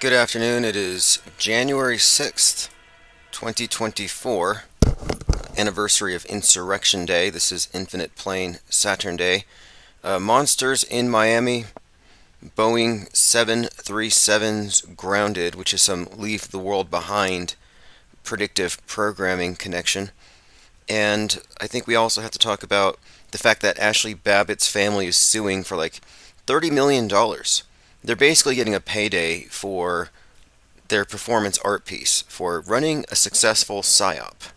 Good afternoon. It is January 6th, 2024, anniversary of Insurrection Day. This is Infinite Plane Saturnday. Monsters in Miami, Boeing 737s grounded, which is some leave the world behind predictive programming connection. And I think we also have to talk about the fact that Ashley Babbitt's family is suing for like $30 million. They're basically getting a payday for their performance art piece, for running a successful psyop.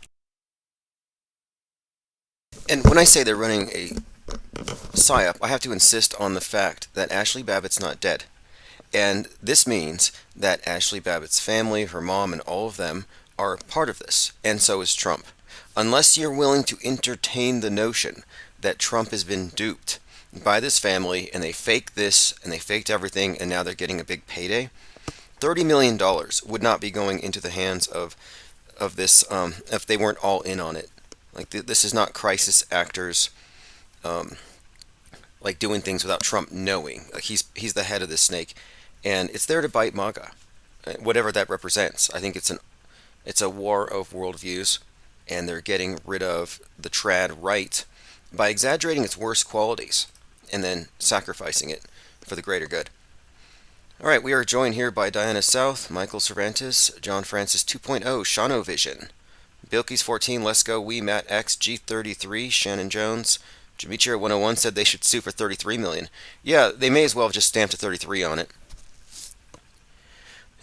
And when I say they're running a psyop, I have to insist on the fact that Ashley Babbitt's not dead. And this means that Ashley Babbitt's family, her mom, and all of them are part of this, and so is Trump. Unless you're willing to entertain the notion that Trump has been duped by this family, and they faked this, and they faked everything, and now they're getting a big payday, $30 million would not be going into the hands of this if they weren't all in on it. Like this is not crisis actors like doing things without Trump knowing. Like he's the head of this snake, and it's there to bite MAGA, whatever that represents. I think it's a war of worldviews, and they're getting rid of the trad right by exaggerating its worst qualities and then sacrificing it for the greater good. All right, we are joined here by Diana South, Michael Cervantes, John Francis 2.0, Shano Vision, Bilkey's 14, Let's Go, We, Matt X, G33, Shannon Jones, Demetria 101 said they should sue for $33 million. Yeah, they may as well have just stamped a 33 on it.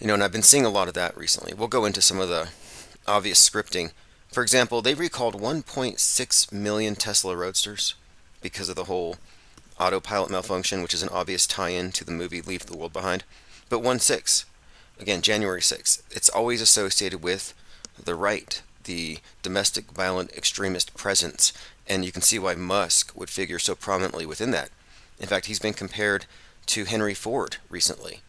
And I've been seeing a lot of that recently. We'll go into some of the obvious scripting. For example, they recalled 1.6 million Tesla Roadsters because of the whole autopilot malfunction, which is an obvious tie-in to the movie Leave the World Behind. But 1/6, again, January 6th, it's always associated with the right, the domestic violent extremist presence, and you can see why Musk would figure so prominently within that. In fact, he's been compared to Henry Ford recently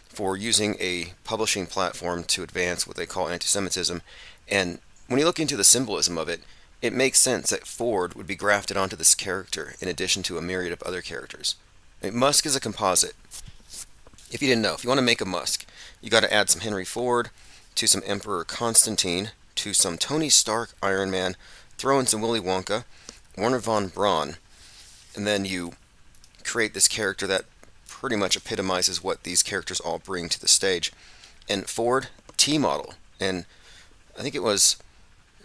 for using a publishing platform to advance what they call anti-Semitism. And when you look into the symbolism of it, it makes sense that Ford would be grafted onto this character in addition to a myriad of other characters. Musk is a composite. If you didn't know, if you want to make a Musk, you got to add some Henry Ford to some Emperor Constantine to some Tony Stark Iron Man, throw in some Willy Wonka, Werner von Braun, and then you create this character that pretty much epitomizes what these characters all bring to the stage. And Ford T model, and I think it was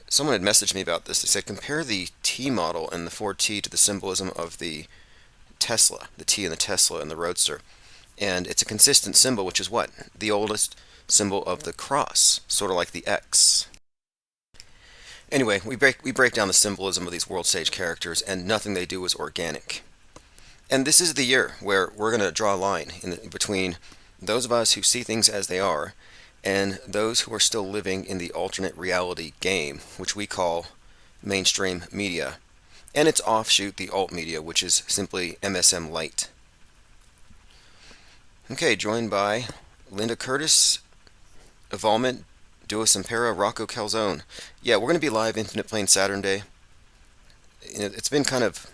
someone had messaged me about this. They said compare the T model and the Ford T to the symbolism of the Tesla, the T and the Tesla and the Roadster. And it's a consistent symbol, which is what? The oldest symbol of the cross, sort of like the X. Anyway, we break down the symbolism of these world stage characters, and nothing they do is organic. And this is the year where we're going to draw a line between those of us who see things as they are and those who are still living in the alternate reality game, which we call mainstream media, and its offshoot, the alt media, which is simply MSM Light. Okay, joined by Linda Curtis, Evolvement, Duos Impera, Rocco Calzone. Yeah, we're going to be live Infinite Plane Saturday. It's been kind of,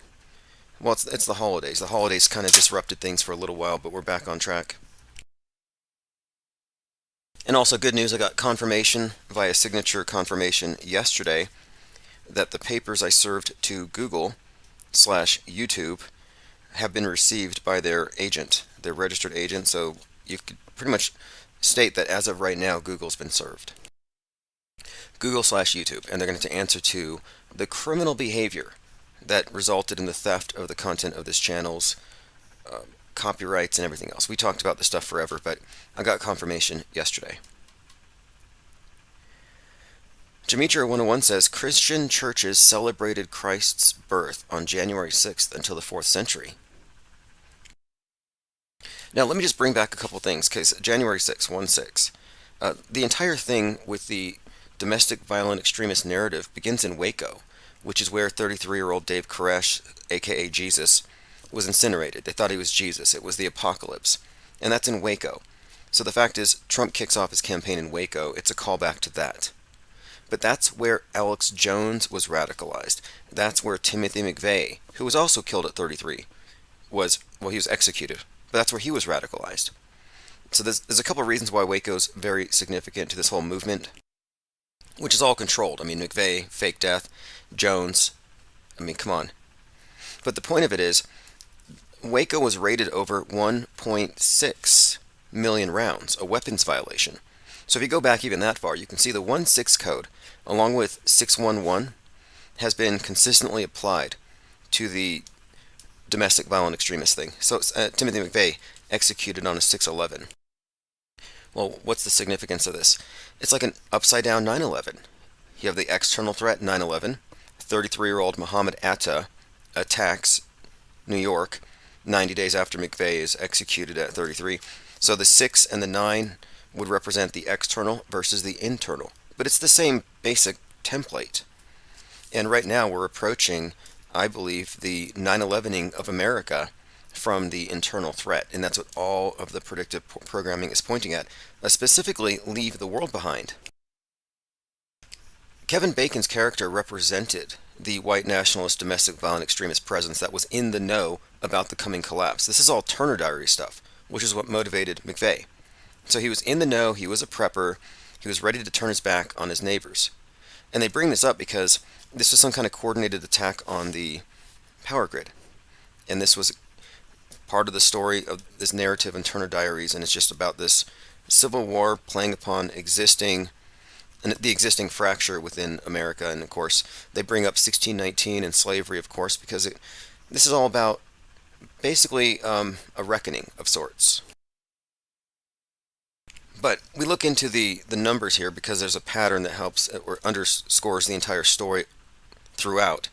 well, it's the holidays. The holidays kind of disrupted things for a little while, but we're back on track. And also good news, I got confirmation via signature confirmation yesterday that the papers I served to Google/YouTube have been received by their agent, their registered agent, so you could pretty much state that as of right now, Google's been served. Google/YouTube, and they're going to answer to the criminal behavior that resulted in the theft of the content of this channel's copyrights and everything else. We talked about this stuff forever, but I got confirmation yesterday. Demetria 101 says Christian churches celebrated Christ's birth on January 6th until the 4th century. Now let me just bring back a couple things, because January 6th, 1/6, the entire thing with the domestic violent extremist narrative begins in Waco, which is where 33-year-old Dave Koresh, aka Jesus, was incinerated. They thought he was Jesus. It was the apocalypse. And that's in Waco. So the fact is, Trump kicks off his campaign in Waco. It's a callback to that. But that's where Alex Jones was radicalized. That's where Timothy McVeigh, who was also killed at 33, he was executed. But that's where he was radicalized. So there's a couple of reasons why Waco's very significant to this whole movement, which is all controlled. I mean, McVeigh, fake death, Jones. I mean, come on. But the point of it is, Waco was rated over 1.6 million rounds, a weapons violation. So if you go back even that far, you can see the 1.6 code, along with 611, has been consistently applied to the domestic violent extremist thing. So Timothy McVeigh executed on a 611. Well, what's the significance of this? It's like an upside down 9/11. You have the external threat, 9/11. 33-year-old Muhammad Atta attacks New York 90 days after McVeigh is executed at 33. So the 6 and the 9 would represent the external versus the internal. But it's the same basic template. And right now we're approaching, I believe, the 9/11ing of America from the internal threat. And that's what all of the predictive programming is pointing at. Specifically, leave the world behind. Kevin Bacon's character represented the white nationalist domestic violent extremist presence that was in the know about the coming collapse. This is all Turner Diary stuff, which is what motivated McVeigh. So he was in the know, he was a prepper, he was ready to turn his back on his neighbors. And they bring this up because this was some kind of coordinated attack on the power grid. And this was part of the story of this narrative in Turner Diaries, and it's just about this civil war playing upon the existing fracture within America. And of course, they bring up 1619 and slavery, of course, because this is all about basically a reckoning of sorts. But we look into the numbers here because there's a pattern that helps or underscores the entire story throughout.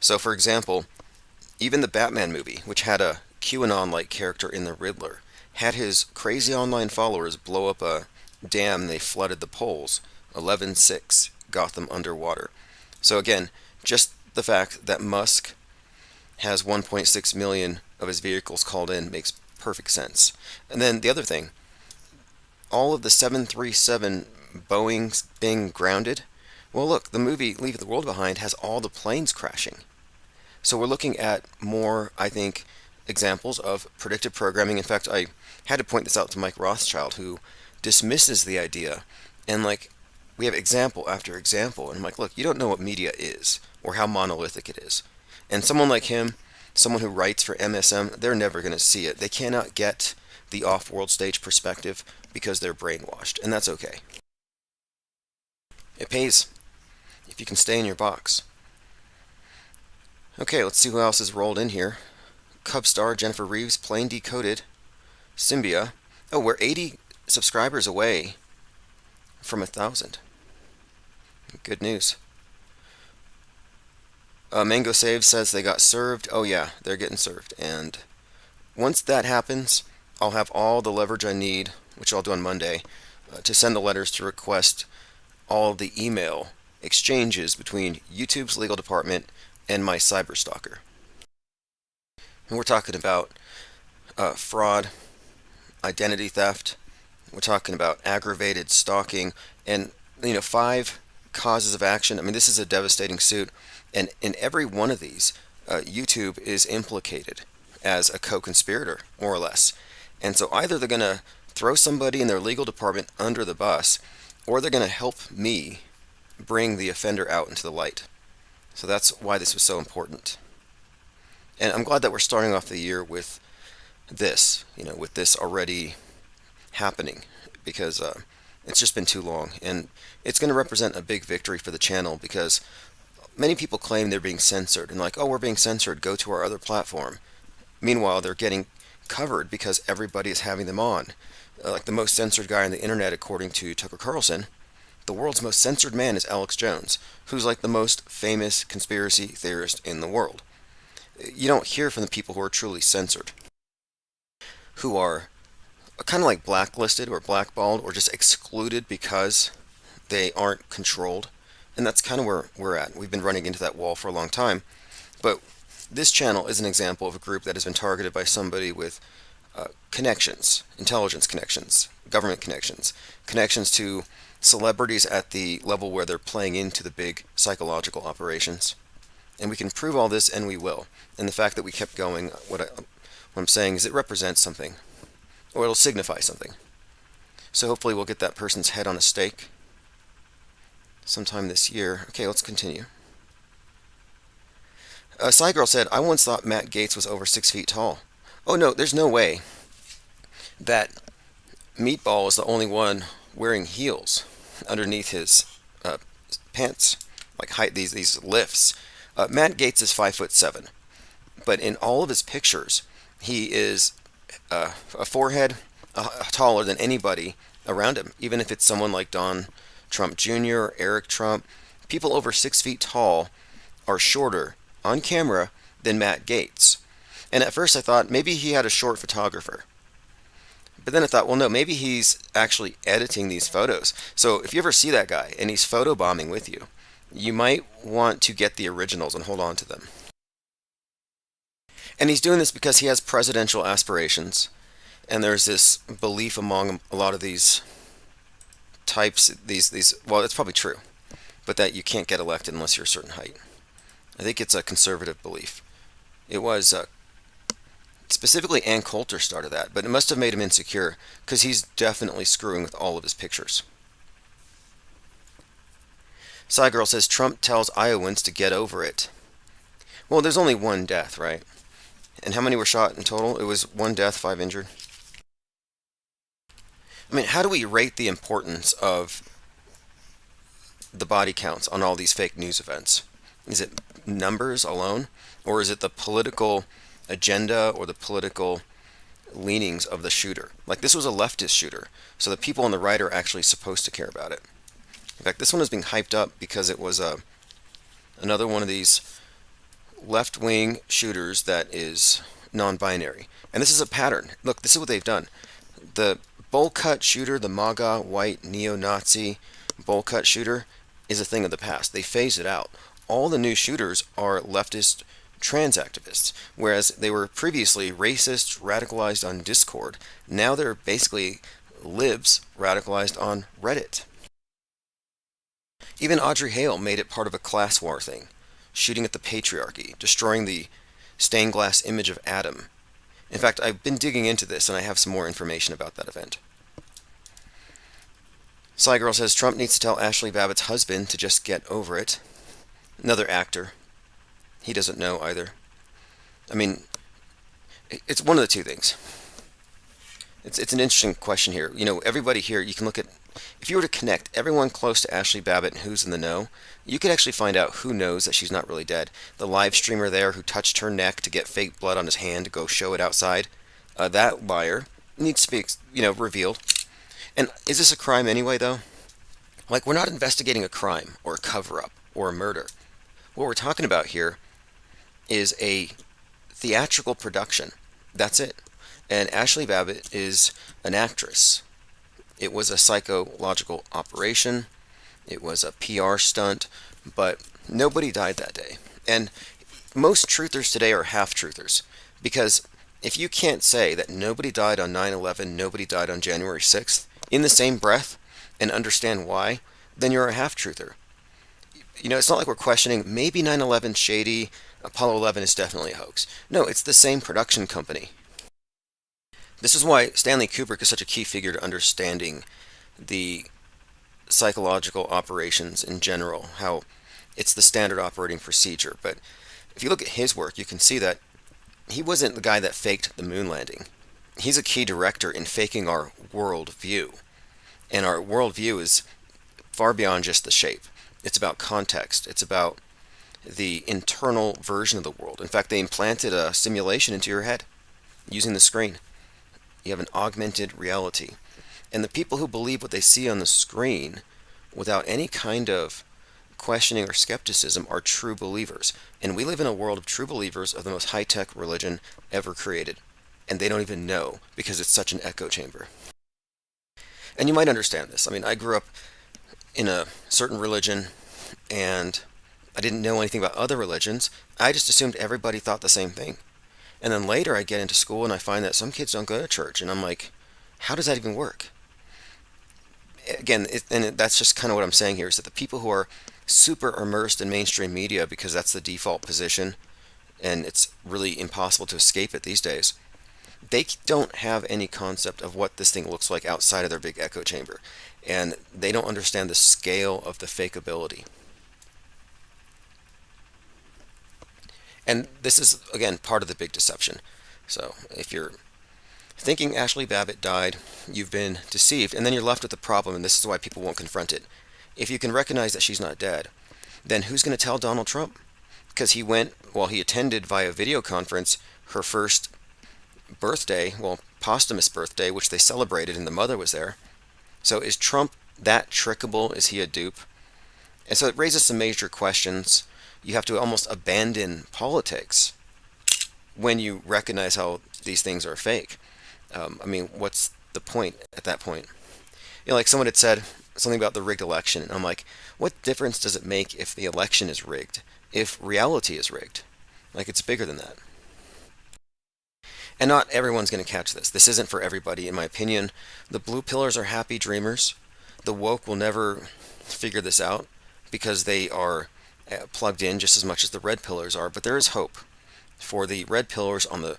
So, for example, even the Batman movie, which had a QAnon-like character in the Riddler, had his crazy online followers blow up a dam and they flooded the polls. 11/6, Gotham underwater. So again, just the fact that Musk has 1.6 million of his vehicles called in makes perfect sense. And then the other thing, all of the 737 Boeings being grounded, well look, the movie Leave the World Behind has all the planes crashing. So we're looking at more, I think, examples of predictive programming. In fact, I had to point this out to Mike Rothschild, who dismisses the idea, and we have example after example, and I'm like, look, you don't know what media is, or how monolithic it is. And someone like him, someone who writes for MSM, they're never going to see it. They cannot get the off-world stage perspective because they're brainwashed, and that's okay. It pays if you can stay in your box. Okay, let's see who else is rolled in here. Cub star Jennifer Reeves, Plain Decoded, Symbia. Oh, we're 80 subscribers away from 1,000. Good news. Mango Save says they got served. Oh yeah, they're getting served. And once that happens, I'll have all the leverage I need, which I'll do on Monday, to send the letters to request all the email exchanges between YouTube's legal department and my cyberstalker. And we're talking about fraud, identity theft. We're talking about aggravated stalking, and 5 causes of action. I mean, this is a devastating suit, and in every one of these, YouTube is implicated as a co-conspirator, more or less. And so either they're going to throw somebody in their legal department under the bus, or they're going to help me bring the offender out into the light. So that's why this was so important. And I'm glad that we're starting off the year with this, with this already happening, because it's just been too long. And it's going to represent a big victory for the channel, because many people claim they're being censored, and oh, we're being censored, go to our other platform. Meanwhile, they're getting covered because everybody is having them on. Like the most censored guy on the internet, according to Tucker Carlson, the world's most censored man is Alex Jones, who's like the most famous conspiracy theorist in the world. You don't hear from the people who are truly censored, who are kind of like blacklisted or blackballed or just excluded because they aren't controlled. And that's kind of where we're at. We've been running into that wall for a long time. But this channel is an example of a group that has been targeted by somebody with connections, intelligence connections, government connections, connections to celebrities at the level where they're playing into the big psychological operations. And we can prove all this, and we will. And the fact that we kept going, what I'm saying is it represents something, or it'll signify something. So hopefully we'll get that person's head on a stake sometime this year. Okay, let's continue. Girl said, I once thought Matt Gaetz was over 6 feet tall. Oh no, there's no way that Meatball is the only one wearing heels underneath his pants, like height these lifts. Matt Gaetz is 5'7", but in all of his pictures, he is a forehead taller than anybody around him. Even if it's someone like Don Trump Jr. or Eric Trump, people over 6 feet tall are shorter on camera than Matt Gaetz. And at first I thought maybe he had a short photographer. But then I thought, well, no, maybe he's actually editing these photos. So if you ever see that guy and he's photobombing with you, you might want to get the originals and hold on to them. And he's doing this because he has presidential aspirations. And there's this belief among a lot of these types, well, it's probably true, but that you can't get elected unless you're a certain height. I think it's a conservative belief. It was specifically Ann Coulter started that, but it must have made him insecure because he's definitely screwing with all of his pictures. Girl says Trump tells Iowans to get over it. Well, there's only one death, right? And how many were shot in total? It was 1 death, 5 injured. I mean, how do we rate the importance of the body counts on all these fake news events? Is it numbers alone? Or is it the political agenda or the political leanings of the shooter? Like, this was a leftist shooter, so the people on the right are actually supposed to care about it. In fact, this one is being hyped up because it was another one of these left-wing shooters that is non-binary. And this is a pattern. Look, this is what they've done. The bowl-cut shooter, the MAGA white neo-Nazi bowl-cut shooter, is a thing of the past. They phased it out. All the new shooters are leftist trans activists, whereas they were previously racist, radicalized on Discord. Now they're basically libs radicalized on Reddit. Even Audrey Hale made it part of a class war thing, shooting at the patriarchy, destroying the stained glass image of Adam. In fact, I've been digging into this and I have some more information about that event. Girl says Trump needs to tell Ashley Babbitt's husband to just get over it. Another actor. He doesn't know either. I mean, it's one of the two things. It's an interesting question here. You know, everybody here, you can look at, if you were to connect everyone close to Ashley Babbitt and who's in the know, you could actually find out who knows that she's not really dead. The live streamer there who touched her neck to get fake blood on his hand to go show it outside, that liar needs to be, revealed. And is this a crime anyway, though? Like, we're not investigating a crime or a cover-up or a murder. What we're talking about here is a theatrical production. That's it. And Ashley Babbitt is an actress. It was a psychological operation. It was a PR stunt. But nobody died that day. And most truthers today are half-truthers. Because if you can't say that nobody died on 9/11, nobody died on January 6th, in the same breath, and understand why, then you're a half-truther. You know, it's not like we're questioning, maybe 9/11 shady, Apollo 11 is definitely a hoax. No, it's the same production company. This is why Stanley Kubrick is such a key figure to understanding the psychological operations in general, how it's the standard operating procedure. But if you look at his work, you can see that he wasn't the guy that faked the moon landing. He's a key director in faking our world view. And our world view is far beyond just the shape. It's about context. It's about the internal version of the world. In fact, they implanted a simulation into your head using the screen. You have an augmented reality. And the people who believe what they see on the screen without any kind of questioning or skepticism are true believers. And we live in a world of true believers of the most high-tech religion ever created. And they don't even know because it's such an echo chamber. And you might understand this. I mean, I grew up in a certain religion and I didn't know anything about other religions. I just assumed everybody thought the same thing. And then later I get into school and I find that some kids don't go to church. And I'm like, how does that even work? Again, that's just kind of what I'm saying here, is that the people who are super immersed in mainstream media, because that's the default position, and it's really impossible to escape it these days, They don't have any concept of what this thing looks like outside of their big echo chamber, and they don't understand the scale of the fakeability. And this is, again, part of the big deception. So if you're thinking Ashley Babbitt died, you've been deceived, and then you're left with the problem, and this is why people won't confront it. If you can recognize that she's not dead, then who's going to tell Donald Trump? Because he went, well, he attended via video conference her first birthday, well, posthumous birthday, which they celebrated, and the mother was there. So is Trump that trickable? Is he a dupe? And so it raises some major questions. You have to almost abandon politics when you recognize how these things are fake. I mean, what's the point at that point? Like someone had said something about the rigged election, and I'm like, what difference does it make if the election is rigged, if reality is rigged? Like, it's bigger than that. And not everyone's going to catch this. This isn't for everybody, in my opinion. The blue pillars are happy dreamers. The woke will never figure this out because they are plugged in just as much as the red pillars are. But there is hope for the red pillars on the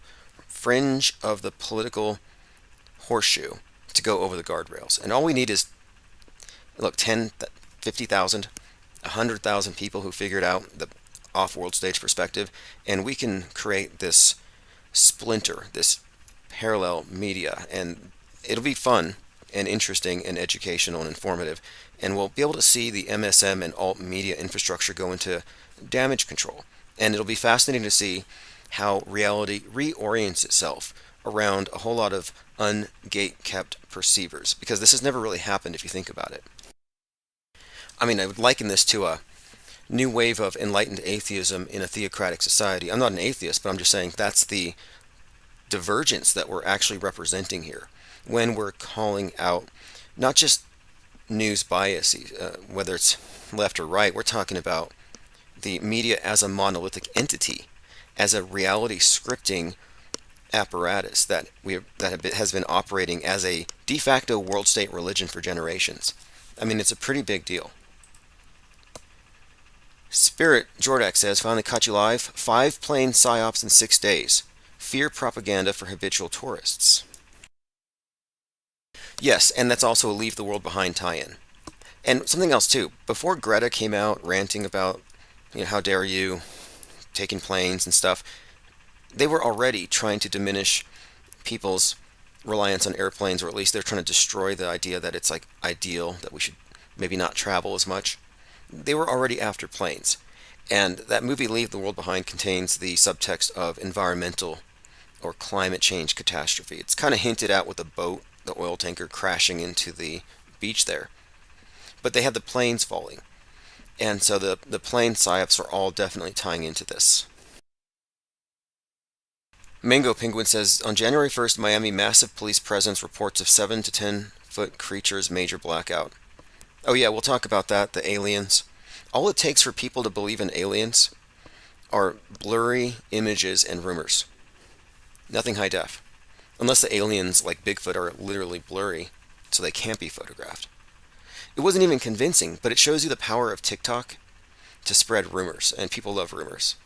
fringe of the political horseshoe to go over the guardrails. And all we need is, look, 10, 50,000, 100,000 people who figured out the off-world stage perspective, and we can create this splinter, this parallel media, and it'll be fun and interesting and educational and informative, and we'll be able to see the MSM and alt media infrastructure go into damage control, and it'll be fascinating to see how reality reorients itself around a whole lot of ungate-kept perceivers, because this has never really happened if you think about it. I mean, I would liken this to a new wave of enlightened atheism in a theocratic society. I'm not an atheist, but I'm just saying that's the divergence that we're actually representing here when we're calling out not just news biases, whether it's left or right. We're talking about the media as a monolithic entity, as a reality scripting apparatus that has been operating as a de facto world state religion for generations. I mean, it's a pretty big deal. Spirit Jordak says, finally caught you live. 5 plane psyops in 6 days. Fear propaganda for habitual tourists. Yes, and that's also a Leave the World Behind tie-in. And something else too. Before Greta came out ranting about, how dare you, taking planes and stuff, they were already trying to diminish people's reliance on airplanes, or at least they're trying to destroy the idea that it's like ideal, that we should maybe not travel as much. They were already after planes. And that movie Leave the World Behind contains the subtext of environmental or climate change catastrophe. It's kind of hinted at with a boat, the oil tanker crashing into the beach there. But they had the planes falling. And so the plane psyops are all definitely tying into this. Mango Penguin says, on January 1st, Miami massive police presence, reports of 7 to 10 foot creatures, major blackout. Oh yeah, we'll talk about that, the aliens. All it takes for people to believe in aliens are blurry images and rumors. Nothing high def. Unless the aliens, like Bigfoot, are literally blurry, so they can't be photographed. It wasn't even convincing, but it shows you the power of TikTok to spread rumors, and people love rumors.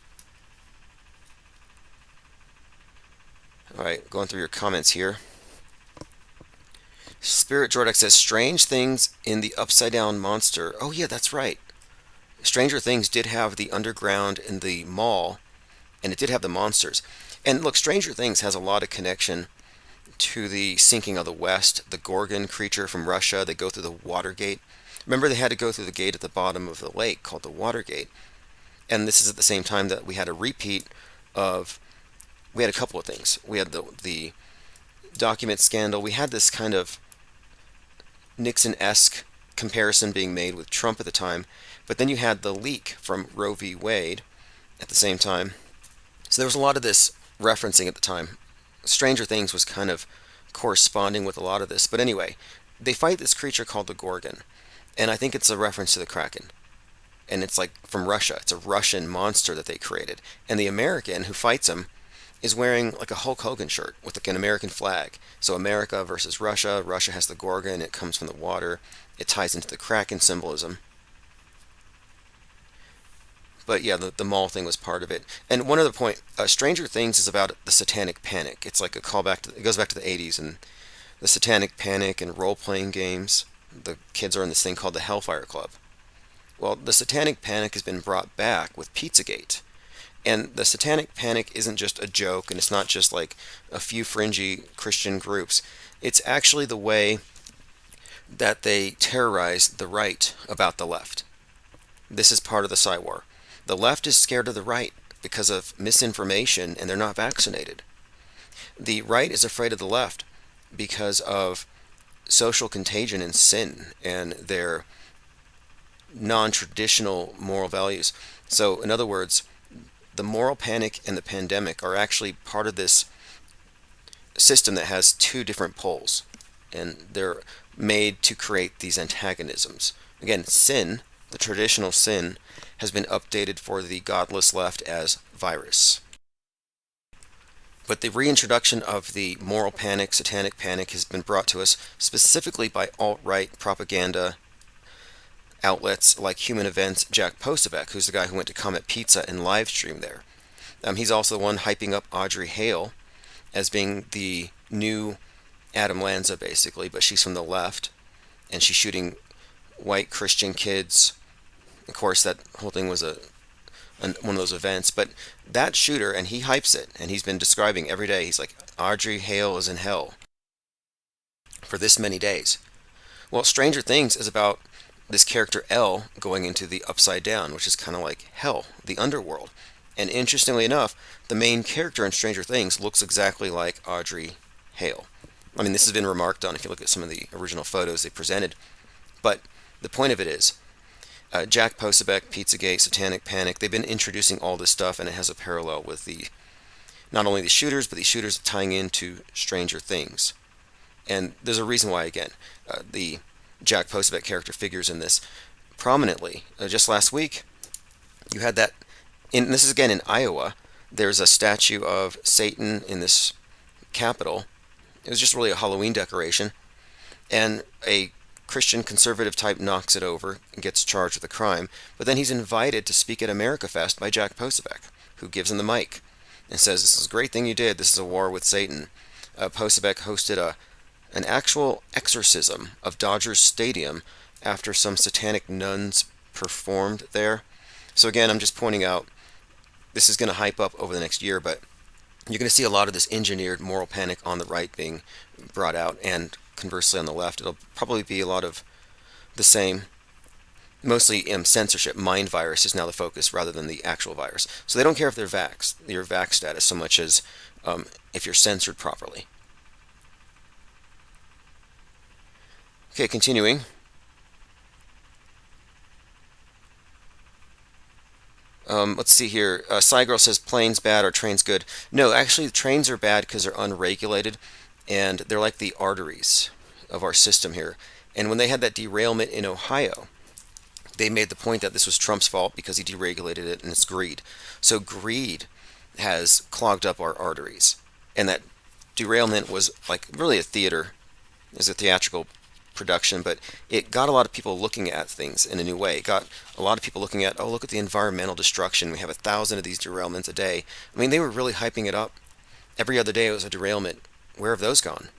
Alright, going through your comments here. Spirit Jordak says, strange things in the Upside Down Monster. Oh yeah, that's right. Stranger Things did have the underground in the mall, and it did have the monsters. And look, Stranger Things has a lot of connection to the sinking of the West, the Gorgon creature from Russia. They go through the Watergate. Remember, they had to go through the gate at the bottom of the lake called the Watergate. And this is at the same time that we had a repeat of, we had a couple of things. We had the document scandal. We had this kind of Nixon-esque comparison being made with Trump at the time. But then you had the leak from Roe v. Wade at the same time. So there was a lot of this referencing at the time. Stranger Things was kind of corresponding with a lot of this. But anyway, they fight this creature called the Gorgon. And I think it's a reference to the Kraken. And it's like from Russia. It's a Russian monster that they created. And the American who fights him is wearing like a Hulk Hogan shirt with like an American flag. So America versus Russia. Russia has the Gorgon. It comes from the water. It ties into the Kraken symbolism. But yeah, the mall thing was part of it. And one other point, Stranger Things is about the Satanic Panic. It's like a callback to, it goes back to the 80s and the Satanic Panic and role-playing games. The kids are in this thing called the Hellfire Club. Well, the Satanic Panic has been brought back with Pizzagate. And the Satanic Panic isn't just a joke, and it's not just like a few fringy Christian groups. It's actually the way that they terrorize the right about the left. This is part of the Psy-War. The left is scared of the right because of misinformation, and they're not vaccinated. The right is afraid of the left because of social contagion and sin and their non-traditional moral values. So, in other words, the moral panic and the pandemic are actually part of this system that has two different poles, and they're made to create these antagonisms. Again, sin, the traditional sin, has been updated for the godless left as virus. But the reintroduction of the moral panic, satanic panic, has been brought to us specifically by alt-right propaganda outlets like Human Events' Jack Posobiec, who's the guy who went to Comet Pizza and live stream there. He's also the one hyping up Audrey Hale as being the new Adam Lanza, basically, but she's from the left, and she's shooting white Christian kids. Of course, that whole thing was one of those events, but that shooter, and he hypes it, and he's been describing every day, he's like, Audrey Hale is in hell for this many days. Well, Stranger Things is about this character Elle going into the upside down, which is kind of like hell, the underworld. And interestingly enough, the main character in Stranger Things looks exactly like Audrey Hale. I mean, this has been remarked on if you look at some of the original photos they presented. But the point of it is, Jack Posobiec, Pizzagate, Satanic Panic, they've been introducing all this stuff, and it has a parallel with the not only the shooters, but the shooters tying into Stranger Things. And there's a reason why, again, the Jack Posobiec character figures in this prominently. Just last week, you had that, this is again in Iowa, there's a statue of Satan in this capitol. It was just really a Halloween decoration, and a Christian conservative type knocks it over and gets charged with a crime, but then he's invited to speak at America Fest by Jack Posobiec, who gives him the mic and says, this is a great thing you did, this is a war with Satan. Posobiec hosted an actual exorcism of Dodgers Stadium after some satanic nuns performed there. So again, I'm just pointing out, this is going to hype up over the next year, but you're going to see a lot of this engineered moral panic on the right being brought out, and conversely on the left, it'll probably be a lot of the same. Mostly censorship, mind virus is now the focus rather than the actual virus. So they don't care if they're vaxxed, your vax status, so much as if you're censored properly. Okay, continuing. Let's see here. Cygirl says planes bad or trains good. No, actually the trains are bad because they're unregulated, and they're like the arteries of our system here. And when they had that derailment in Ohio, they made the point that this was Trump's fault because he deregulated it, and it's greed. So greed has clogged up our arteries, and that derailment was like really a theater, is a theatrical production, but it got a lot of people looking at things in a new way. It got a lot of people looking at, oh, look at the environmental destruction. We have 1,000 of these derailments a day. I mean, they were really hyping it up. Every other day it was a derailment. Where have those gone?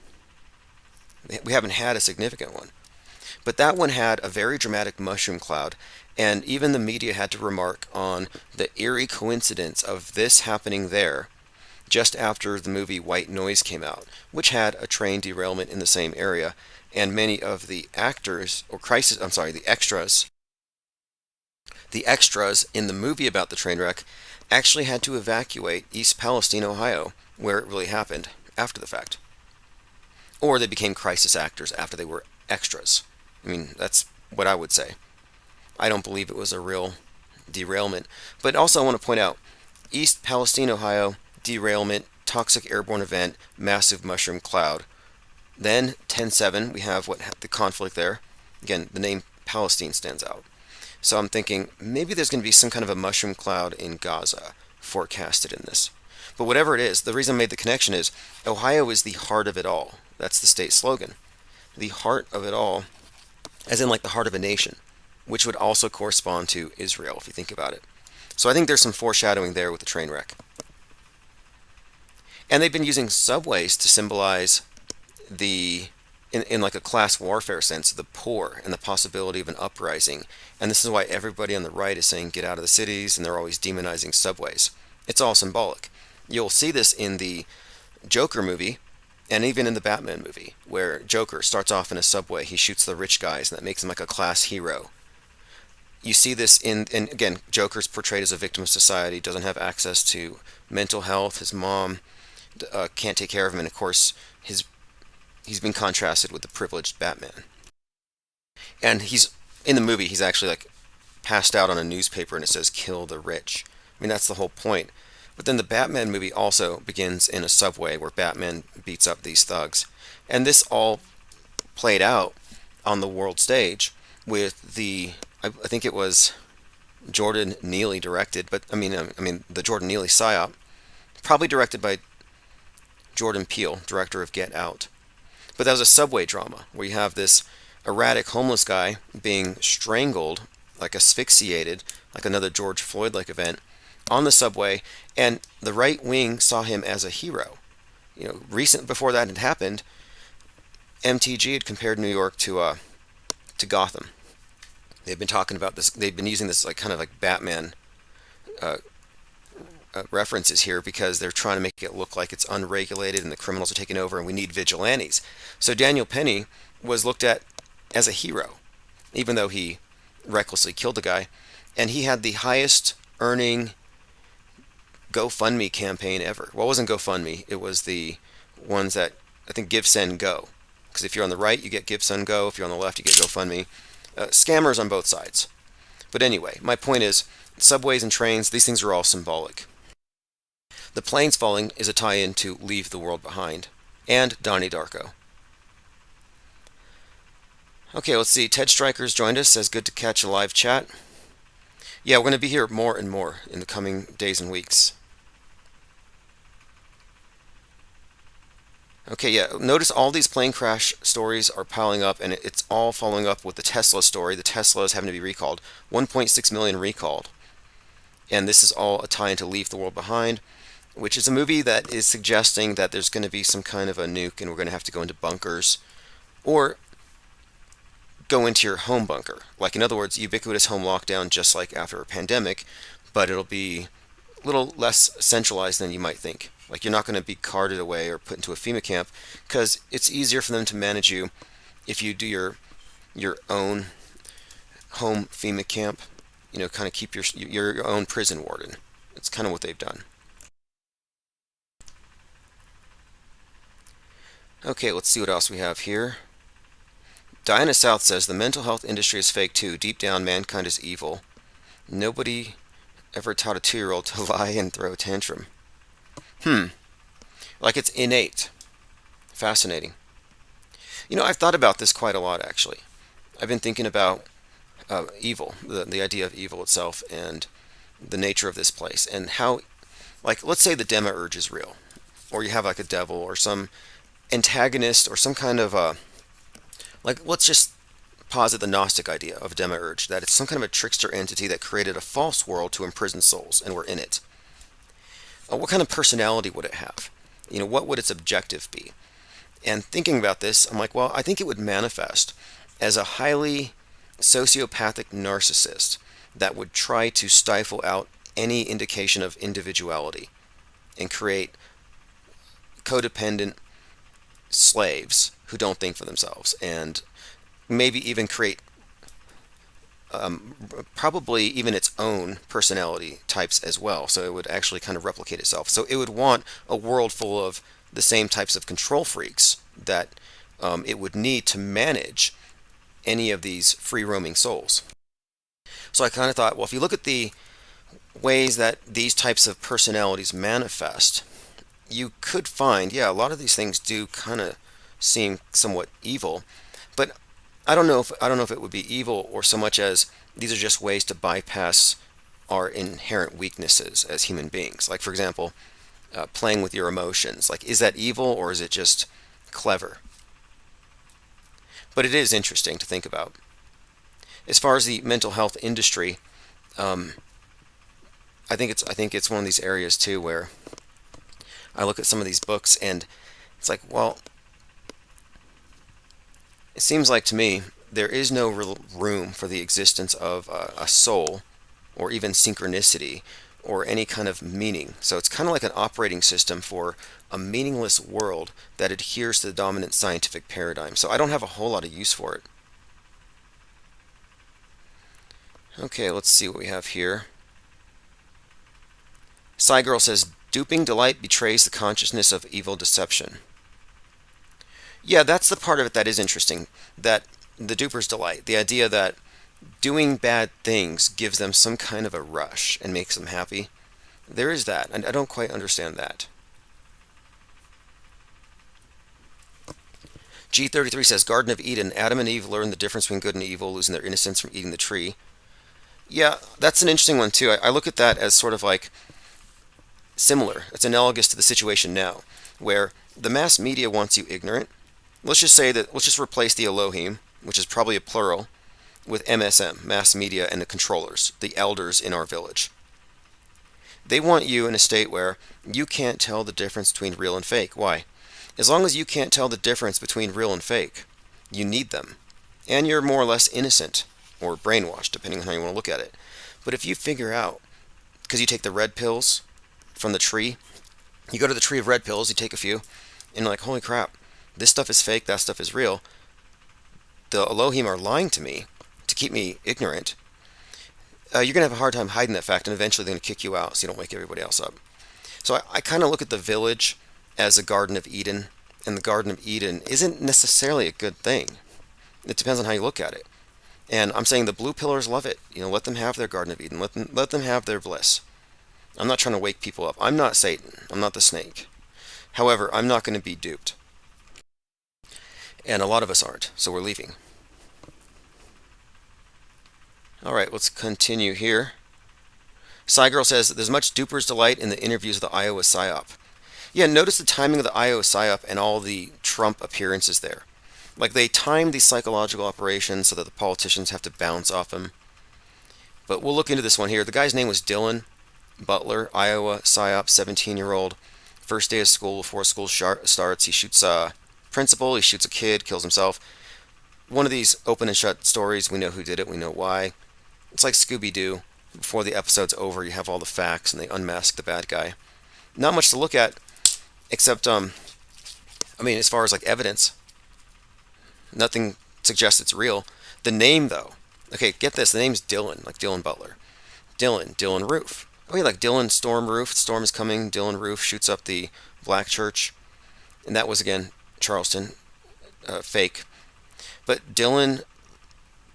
We haven't had a significant one. But that one had a very dramatic mushroom cloud, and even the media had to remark on the eerie coincidence of this happening there just after the movie White Noise came out, which had a train derailment in the same area, and many of the the extras in the movie about the train wreck actually had to evacuate East Palestine, Ohio, where it really happened after the fact. Or they became crisis actors after they were extras. I mean, that's what I would say. I don't believe it was a real derailment. But also I want to point out, East Palestine, Ohio, derailment, toxic airborne event, massive mushroom cloud. Then 10/7, we have the conflict there. Again, the name Palestine stands out. So I'm thinking maybe there's going to be some kind of a mushroom cloud in Gaza forecasted in this. But whatever it is, the reason I made the connection is Ohio is the heart of it all. That's the state slogan. The heart of it all, as in like the heart of a nation, which would also correspond to Israel if you think about it. So I think there's some foreshadowing there with the train wreck. And they've been using subways to symbolize the in like a class warfare sense, the poor and the possibility of an uprising. And this is why everybody on the right is saying get out of the cities, and they're always demonizing subways. It's all symbolic. You'll see this in the Joker movie and even in the Batman movie, where Joker starts off in a subway, he shoots the rich guys, and that makes him like a class hero. You see this and again, Joker's portrayed as a victim of society, doesn't have access to mental health. His mom can't take care of him, and of course, he's been contrasted with the privileged Batman. And he's in the movie, he's actually like passed out on a newspaper, and it says "Kill the rich." I mean, that's the whole point. But then the Batman movie also begins in a subway where Batman beats up these thugs, and this all played out on the world stage with I think it was Jordan Neely directed, but I mean the Jordan Neely psyop, probably directed by Jordan Peele, director of Get Out. But that was a subway drama where you have this erratic homeless guy being strangled, like asphyxiated, like another George Floyd like event, on the subway, and the right wing saw him as a hero. Recent before that had happened, MTG had compared New York to Gotham. They've been talking about this. They've been using this like kind of like Batman uh, references here because they're trying to make it look like it's unregulated and the criminals are taking over and we need vigilantes. So Daniel Penny was looked at as a hero, even though he recklessly killed the guy, and he had the highest earning GoFundMe campaign ever. Well, it wasn't GoFundMe. It was the ones that I think Give, Send, Go. Because if you're on the right, you get Give, Send, Go. If you're on the left, you get GoFundMe. Scammers on both sides. But anyway, my point is, subways and trains, these things are all symbolic. The planes falling is a tie-in to Leave the World Behind and Donnie Darko. Okay, let's see. Ted Stryker's joined us. Says good to catch a live chat. Yeah, we're going to be here more and more in the coming days and weeks. Okay, yeah, notice all these plane crash stories are piling up, and it's all following up with the Tesla story. The Tesla is having to be recalled. 1.6 million recalled. And this is all a tie into Leave the World Behind, which is a movie that is suggesting that there's going to be some kind of a nuke and we're going to have to go into bunkers or go into your home bunker. Like, in other words, ubiquitous home lockdown, just like after a pandemic, but it'll be a little less centralized than you might think. Like, you're not going to be carted away or put into a FEMA camp because it's easier for them to manage you if you do your own home FEMA camp. Kind of keep your own prison warden. It's kind of what they've done. Okay, let's see what else we have here. Diana South says the mental health industry is fake too. Deep down, mankind is evil. Nobody ever taught a 2-year-old to lie and throw a tantrum. Like it's innate. Fascinating. I've thought about this quite a lot, actually. I've been thinking about evil, the idea of evil itself, and the nature of this place, and how, like, let's say the demiurge is real, or you have like a devil or some antagonist or some kind of let's just posit the Gnostic idea of a demiurge, that it's some kind of a trickster entity that created a false world to imprison souls, and we're in it. What kind of personality would it have? What would its objective be? And thinking about this, I'm like, well, I think it would manifest as a highly sociopathic narcissist that would try to stifle out any indication of individuality and create codependent slaves who don't think for themselves, and maybe even create probably even its own personality types as well. So it would actually kind of replicate itself. So it would want a world full of the same types of control freaks that it would need to manage any of these free roaming souls. So I kind of thought, well, if you look at the ways that these types of personalities manifest, you could find, yeah, a lot of these things do kind of seem somewhat evil, but I don't know if it would be evil or so much as these are just ways to bypass our inherent weaknesses as human beings. Like, for example, playing with your emotions. Like, is that evil or is it just clever? But it is interesting to think about. As far as the mental health industry, I think it's one of these areas too where I look at some of these books and it's like, well, it seems like to me there is no real room for the existence of a soul or even synchronicity or any kind of meaning. So it's kind of like an operating system for a meaningless world that adheres to the dominant scientific paradigm. So I don't have a whole lot of use for it. Okay, let's see what we have here. Girl says, duping delight betrays the consciousness of evil deception. Yeah, that's the part of it that is interesting. That the duper's delight, the idea that doing bad things gives them some kind of a rush and makes them happy. There is that, and I don't quite understand that. G33 says, Garden of Eden, Adam and Eve learned the difference between good and evil, losing their innocence from eating the tree. Yeah, that's an interesting one too. I look at that as sort of like similar. It's analogous to the situation now, where the mass media wants you ignorant. Let's just replace the Elohim, which is probably a plural, with MSM, mass media, and the controllers, the elders in our village. They want you in a state where you can't tell the difference between real and fake. Why? As long as you can't tell the difference between real and fake, you need them. And you're more or less innocent, or brainwashed, depending on how you want to look at it. But if you figure out, because you take the red pills from the tree, you go to the tree of red pills, you take a few, and you're like, holy crap, this stuff is fake, that stuff is real. The Elohim are lying to me to keep me ignorant. You're going to have a hard time hiding that fact, and eventually they're going to kick you out so you don't wake everybody else up. So I kind of look at the village as a Garden of Eden, and the Garden of Eden isn't necessarily a good thing. It depends on how you look at it. And I'm saying the blue pillars love it. Let them have their Garden of Eden. Let them have their bliss. I'm not trying to wake people up. I'm not Satan. I'm not the snake. However, I'm not going to be duped. And a lot of us aren't, so we're leaving. Alright, let's continue here. Girl says, there's much duper's delight in the interviews of the Iowa PSYOP. Yeah, notice the timing of the Iowa PSYOP and all the Trump appearances there. Like, they timed these psychological operations so that the politicians have to bounce off them. But we'll look into this one here. The guy's name was Dylan Butler, Iowa PSYOP, 17-year-old. First day of school, before school starts, he shoots a principal, he shoots a kid, kills himself. One of these open and shut stories, we know who did it, we know why. It's like Scooby-Doo. Before the episode's over, you have all the facts and they unmask the bad guy. Not much to look at, except, as far as like evidence, nothing suggests it's real. The name, though. Okay, get this. The name's Dylan, like Dylan Butler. Dylan Roof. Oh, yeah, like Dylan Storm Roof. Storm is coming. Dylan Roof shoots up the black church. And that was, again, Charleston. Fake. But Dylan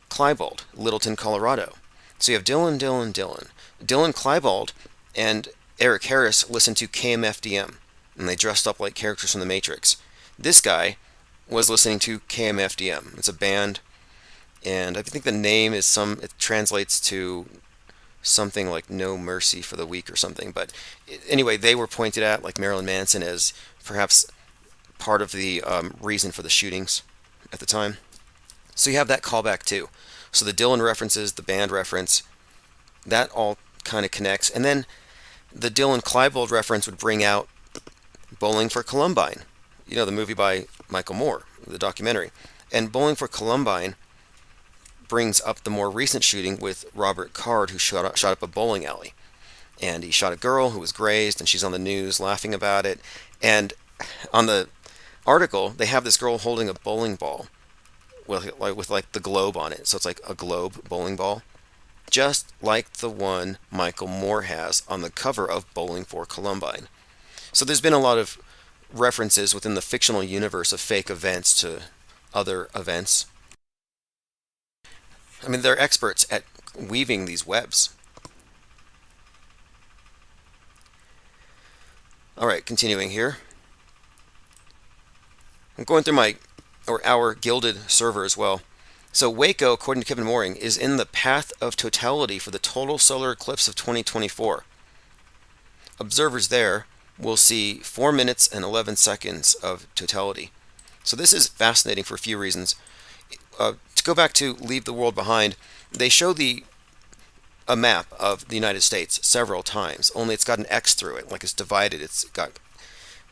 Klebold, Littleton, Colorado. So you have Dylan. Dylan Klebold and Eric Harris listened to KMFDM. And they dressed up like characters from The Matrix. This guy was listening to KMFDM. It's a band, and I think the name is it translates to something like No Mercy for the Weak or something. But anyway, they were pointed at, like Marilyn Manson, as perhaps part of the reason for the shootings at the time. So you have that callback too. So the Dylan references, the band reference, that all kind of connects. And then the Dylan Klebold reference would bring out Bowling for Columbine. The movie by Michael Moore, the documentary. And Bowling for Columbine brings up the more recent shooting with Robert Card, who shot up a bowling alley. And he shot a girl who was grazed, and she's on the news laughing about it. And on the article, they have this girl holding a bowling ball with like the globe on it. So it's like a globe bowling ball, just like the one Michael Moore has on the cover of Bowling for Columbine. So there's been a lot of references within the fictional universe of fake events to other events. They're experts at weaving these webs. Alright, continuing here. I'm going through our gilded server as well. So Waco, according to Kevin Mooring, is in the path of totality for the total solar eclipse of 2024. Observers there will see 4 minutes and 11 seconds of totality. So this is fascinating for a few reasons. To go back to Leave the World Behind, they show the a map of the United States several times, only it's got an X through it, like it's divided. It's got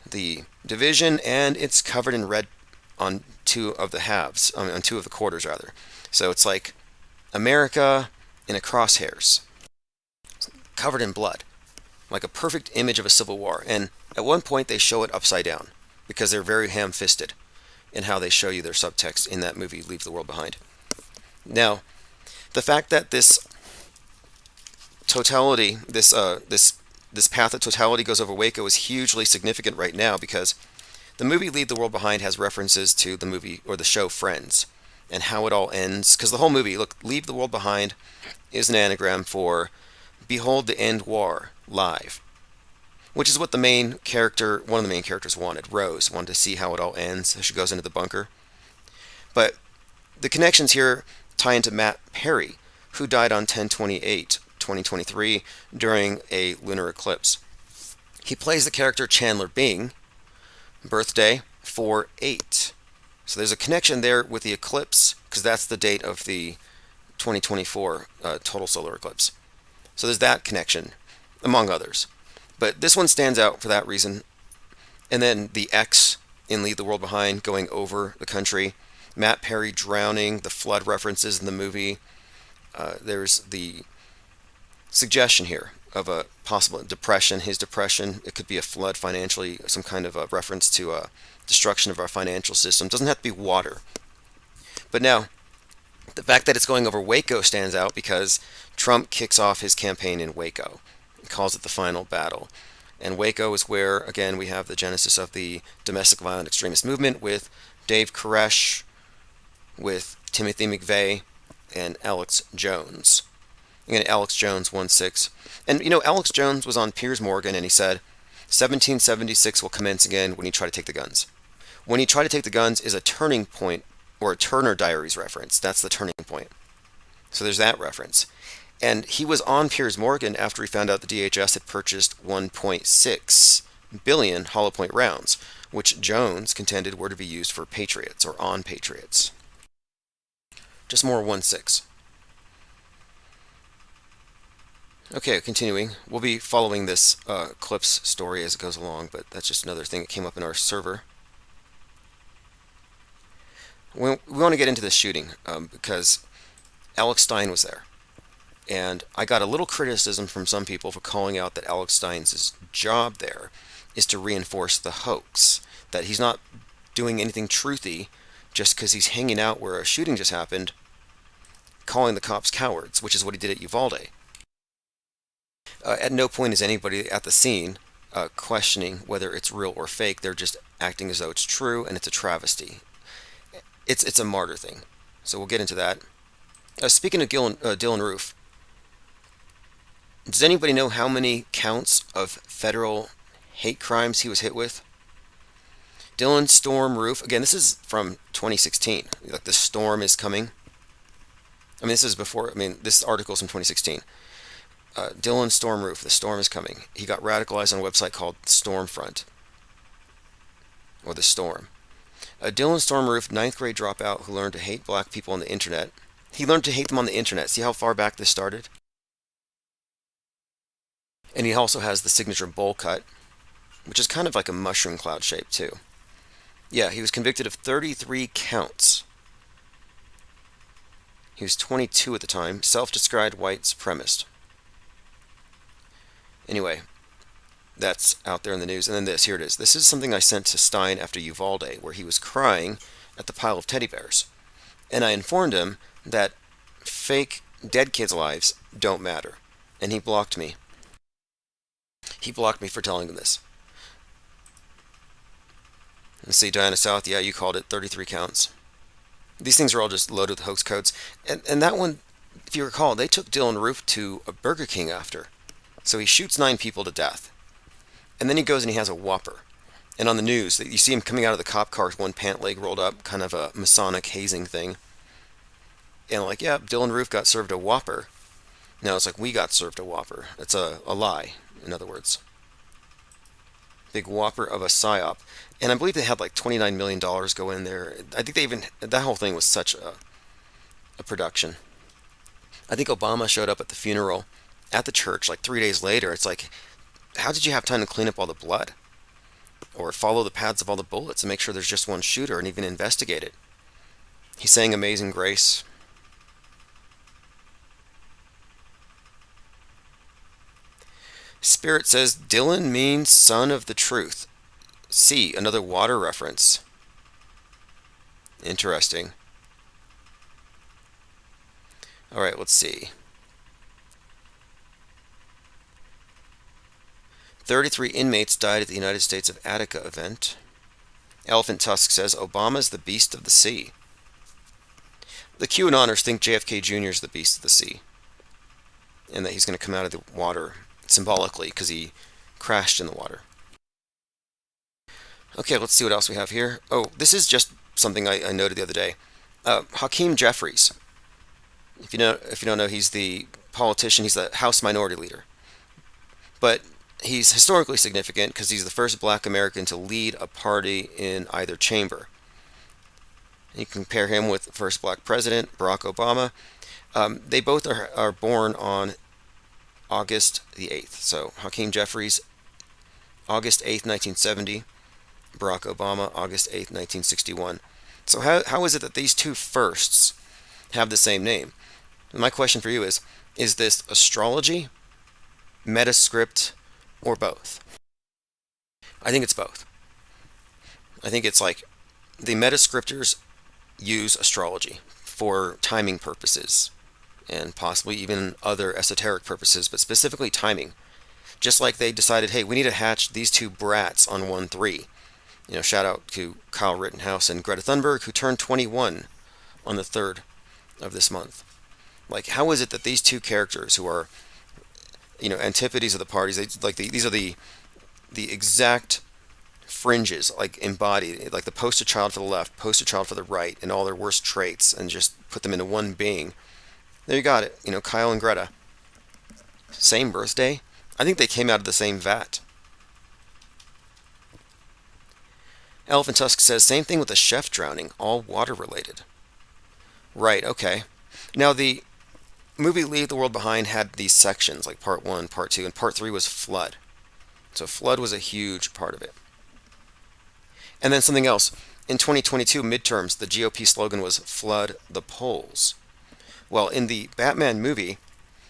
the division, and it's covered in red on two of the halves, on two of the quarters rather. So it's like America in a crosshairs, covered in blood, like a perfect image of a civil war. And at one point they show it upside down because they're very ham-fisted in how they show you their subtext in that movie Leave the World Behind. Now, the fact that this totality, this path of totality goes over Waco is hugely significant right now, because the movie Leave the World Behind has references to the movie or the show Friends and how it all ends. Because the whole movie, look, Leave the World Behind is an anagram for Behold the End War Live, which is what the main character, one of the main characters wanted. Rose wanted to see how it all ends as she goes into the bunker. But the connections here tie into Matt Perry, who died on 10/28/2023 during a lunar eclipse. He plays the character Chandler Bing, birthday 4/8. So there's a connection there with the eclipse, because that's the date of the 2024 total solar eclipse. So there's that connection, among others. But this one stands out for that reason. And then the X in Leave the World Behind going over the country. Matt Perry drowning, the flood references in the movie. There's the suggestion here of a possible depression, his depression. It could be a flood financially, some kind of a reference to a destruction of our financial system. It doesn't have to be water. But now, the fact that it's going over Waco stands out because Trump kicks off his campaign in Waco. He calls it the final battle. And Waco is where, again, we have the genesis of the domestic violent extremist movement with Dave Koresh, with Timothy McVeigh, and Alex Jones. Again, Alex Jones 1/6. And you know, Alex Jones was on Piers Morgan, and he said 1776 will commence again when you try to take the guns. When you try to take the guns is a turning point, or a Turner Diaries reference. That's the turning point. So there's that reference. And he was on Piers Morgan after he found out the DHS had purchased 1.6 billion hollow point rounds, which Jones contended were to be used for Patriots, or on Patriots. Just more 1/6. Okay, continuing. We'll be following this eclipse story as it goes along, but that's just another thing that came up in our server. We want to get into this shooting because Alex Stein was there. And I got a little criticism from some people for calling out that Alex Stein's job there is to reinforce the hoax, that he's not doing anything truthy just because he's hanging out where a shooting just happened, calling the cops cowards, which is what he did at Uvalde. At no point is anybody at the scene questioning whether it's real or fake. They're just acting as though it's true, and it's a travesty. It's a martyr thing. So we'll get into that. Speaking of Dylan Roof, does anybody know how many counts of federal hate crimes he was hit with? Dylan Storm Roof, again, this is from 2016. Like, the storm is coming. I mean, this is before, this article's from 2016. Dylan Storm Roof, the storm is coming. He got radicalized on a website called Stormfront, or The Storm. Dylan Storm Roof, 9th grade dropout who learned to hate black people on the internet. He learned to hate them on the internet. See how far back this started? And he also has the signature bowl cut, which is kind of like a mushroom cloud shape too. Yeah, he was convicted of 33 counts. He was 22 at the time, self-described white supremacist. Anyway, that's out there in the news. And then this, here it is. This is something I sent to Stein after Uvalde, where he was crying at the pile of teddy bears. And I informed him that fake dead kids' lives don't matter. And he blocked me. He blocked me for telling him this. Let's see, Diana South, yeah, you called it 33 counts. These things are all just loaded with hoax codes. And that one, if you recall, they took Dylan Roof to a Burger King after. So he shoots 9 people to death. And then he goes and he has a Whopper. And on the news, you see him coming out of the cop car with one pant leg rolled up, kind of a Masonic hazing thing. And like, yeah, Dylan Roof got served a Whopper. No, it's like, we got served a Whopper. It's a lie, in other words. Big Whopper of a psyop. And I believe they had like $29 million go in there. I think that whole thing was such a production. I think Obama showed up at the funeral at the church like 3 days later. It's like, how did you have time to clean up all the blood? Or follow the paths of all the bullets and make sure there's just one shooter and even investigate it? He sang Amazing Grace. Spirit says Dylan means son of the truth. C, another water reference. Interesting. All right, let's see. 33 inmates died at the United States of Attica event. Elephant Tusk says Obama's the beast of the sea. The QAnoners think JFK Jr. is the beast of the sea, and that he's going to come out of the water symbolically because he crashed in the water. Okay, let's see what else we have here. Oh, this is just something I noted the other day. Hakeem Jeffries. If you don't know, he's the politician. He's the House Minority Leader. But he's historically significant because he's the first black American to lead a party in either chamber. You compare him with the first black president, Barack Obama. They both are born on August the 8th. So Hakeem Jeffries, August 8th, 1970. Barack Obama, August 8th, 1961. So how is it that these two firsts have the same name? And my question for you is this astrology, metascript, or both? I think it's both. I think it's like the metascriptors use astrology for timing purposes and possibly even other esoteric purposes, but specifically timing. Just like they decided, hey, we need to hatch these two brats on 1/3. Shout out to Kyle Rittenhouse and Greta Thunberg, who turned 21 on the 3rd of this month. Like, how is it that these two characters who are, antipodes of the parties, these are the exact fringes, like embodied, like the poster child for the left, poster child for the right, and all their worst traits, and just put them into one being. There you got it. Kyle and Greta. Same birthday. I think they came out of the same vat. Elephant Tusk says, same thing with the chef drowning, all water related. Right, okay. Now the movie Leave the World Behind had these sections, like part 1, part 2, and part 3 was flood. So flood was a huge part of it. And then something else. In 2022 midterms, the GOP slogan was flood the polls. Well, in the Batman movie,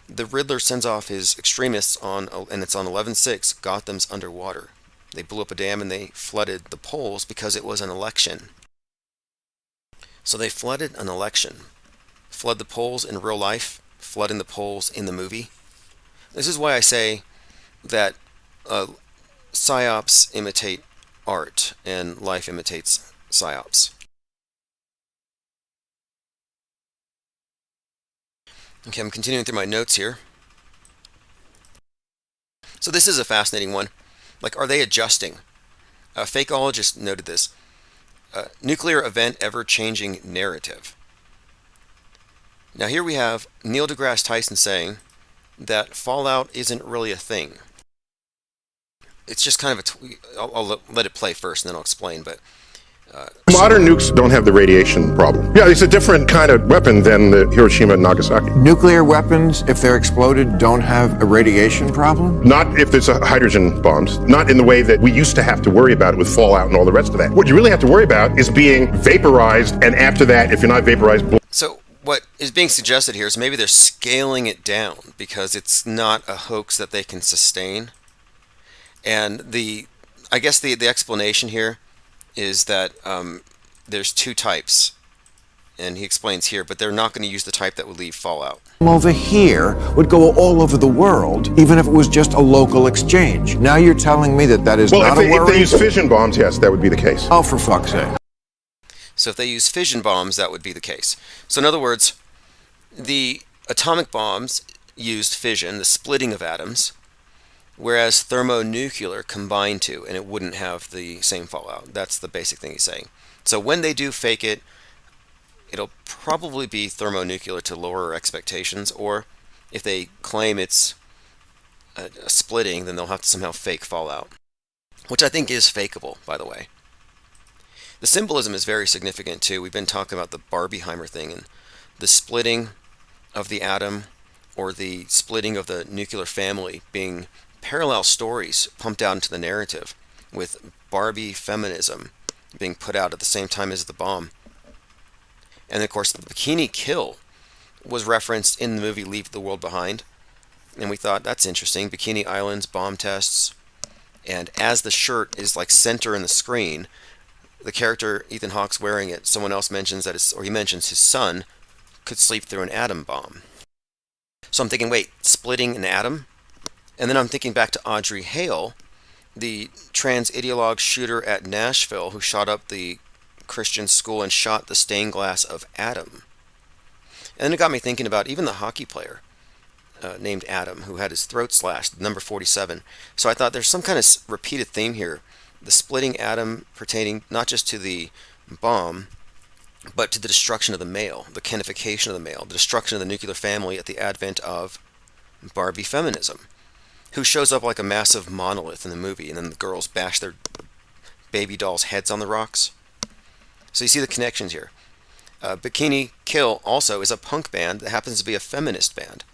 the Riddler sends off his extremists and it's on 11/6, Gotham's underwater. They blew up a dam and they flooded the polls because it was an election. So they flooded an election. Flood the polls in real life, flooding the polls in the movie. This is why I say that psyops imitate art and life imitates psyops. Okay, I'm continuing through my notes here. So this is a fascinating one. Like, are they adjusting? A fakeologist noted this. Nuclear event ever-changing narrative. Now here we have Neil deGrasse Tyson saying that fallout isn't really a thing. It's just kind of I'll let it play first and then I'll explain, but modern nukes don't have the radiation problem. Yeah, it's a different kind of weapon than the Hiroshima and Nagasaki. Nuclear weapons, if they're exploded, don't have a radiation problem? Not if there's hydrogen bombs. Not in the way that we used to have to worry about it with fallout and all the rest of that. What you really have to worry about is being vaporized, and after that, if you're not vaporized... So what is being suggested here is maybe they're scaling it down because it's not a hoax that they can sustain. And I guess the explanation here is that there's two types, and he explains here, but they're not going to use the type that would leave fallout. Over here would go all over the world, even if it was just a local exchange. Now you're telling me that is not a worry? Well, if they use fission bombs, yes, that would be the case. Oh, for fuck's sake. So if they use fission bombs, that would be the case. So in other words, the atomic bombs used fission, the splitting of atoms, whereas thermonuclear combined two, and it wouldn't have the same fallout. That's the basic thing he's saying. So when they do fake it, it'll probably be thermonuclear to lower expectations, or if they claim it's a splitting, then they'll have to somehow fake fallout, which I think is fakeable, by the way. The symbolism is very significant too. We've been talking about the Barbieheimer thing and the splitting of the atom or the splitting of the nuclear family being parallel stories pumped out into the narrative, with Barbie feminism being put out at the same time as the bomb. And of course, the bikini kill was referenced in the movie Leave the World Behind. And we thought, that's interesting. Bikini Islands, bomb tests. And as the shirt is like center in the screen, the character Ethan Hawke's wearing it, someone else mentions that he mentions his son could sleep through an atom bomb. So I'm thinking, wait, splitting an atom? And then I'm thinking back to Audrey Hale, the trans ideologue shooter at Nashville who shot up the Christian school and shot the stained glass of Adam. And then it got me thinking about even the hockey player named Adam who had his throat slashed, number 47. So I thought there's some kind of repeated theme here. The splitting atom pertaining not just to the bomb, but to the destruction of the male, the canification of the male, the destruction of the nuclear family at the advent of Barbie feminism, who shows up like a massive monolith in the movie, and then the girls bash their baby dolls' heads on the rocks. So you see the connections here. Bikini Kill also is a punk band that happens to be a feminist band.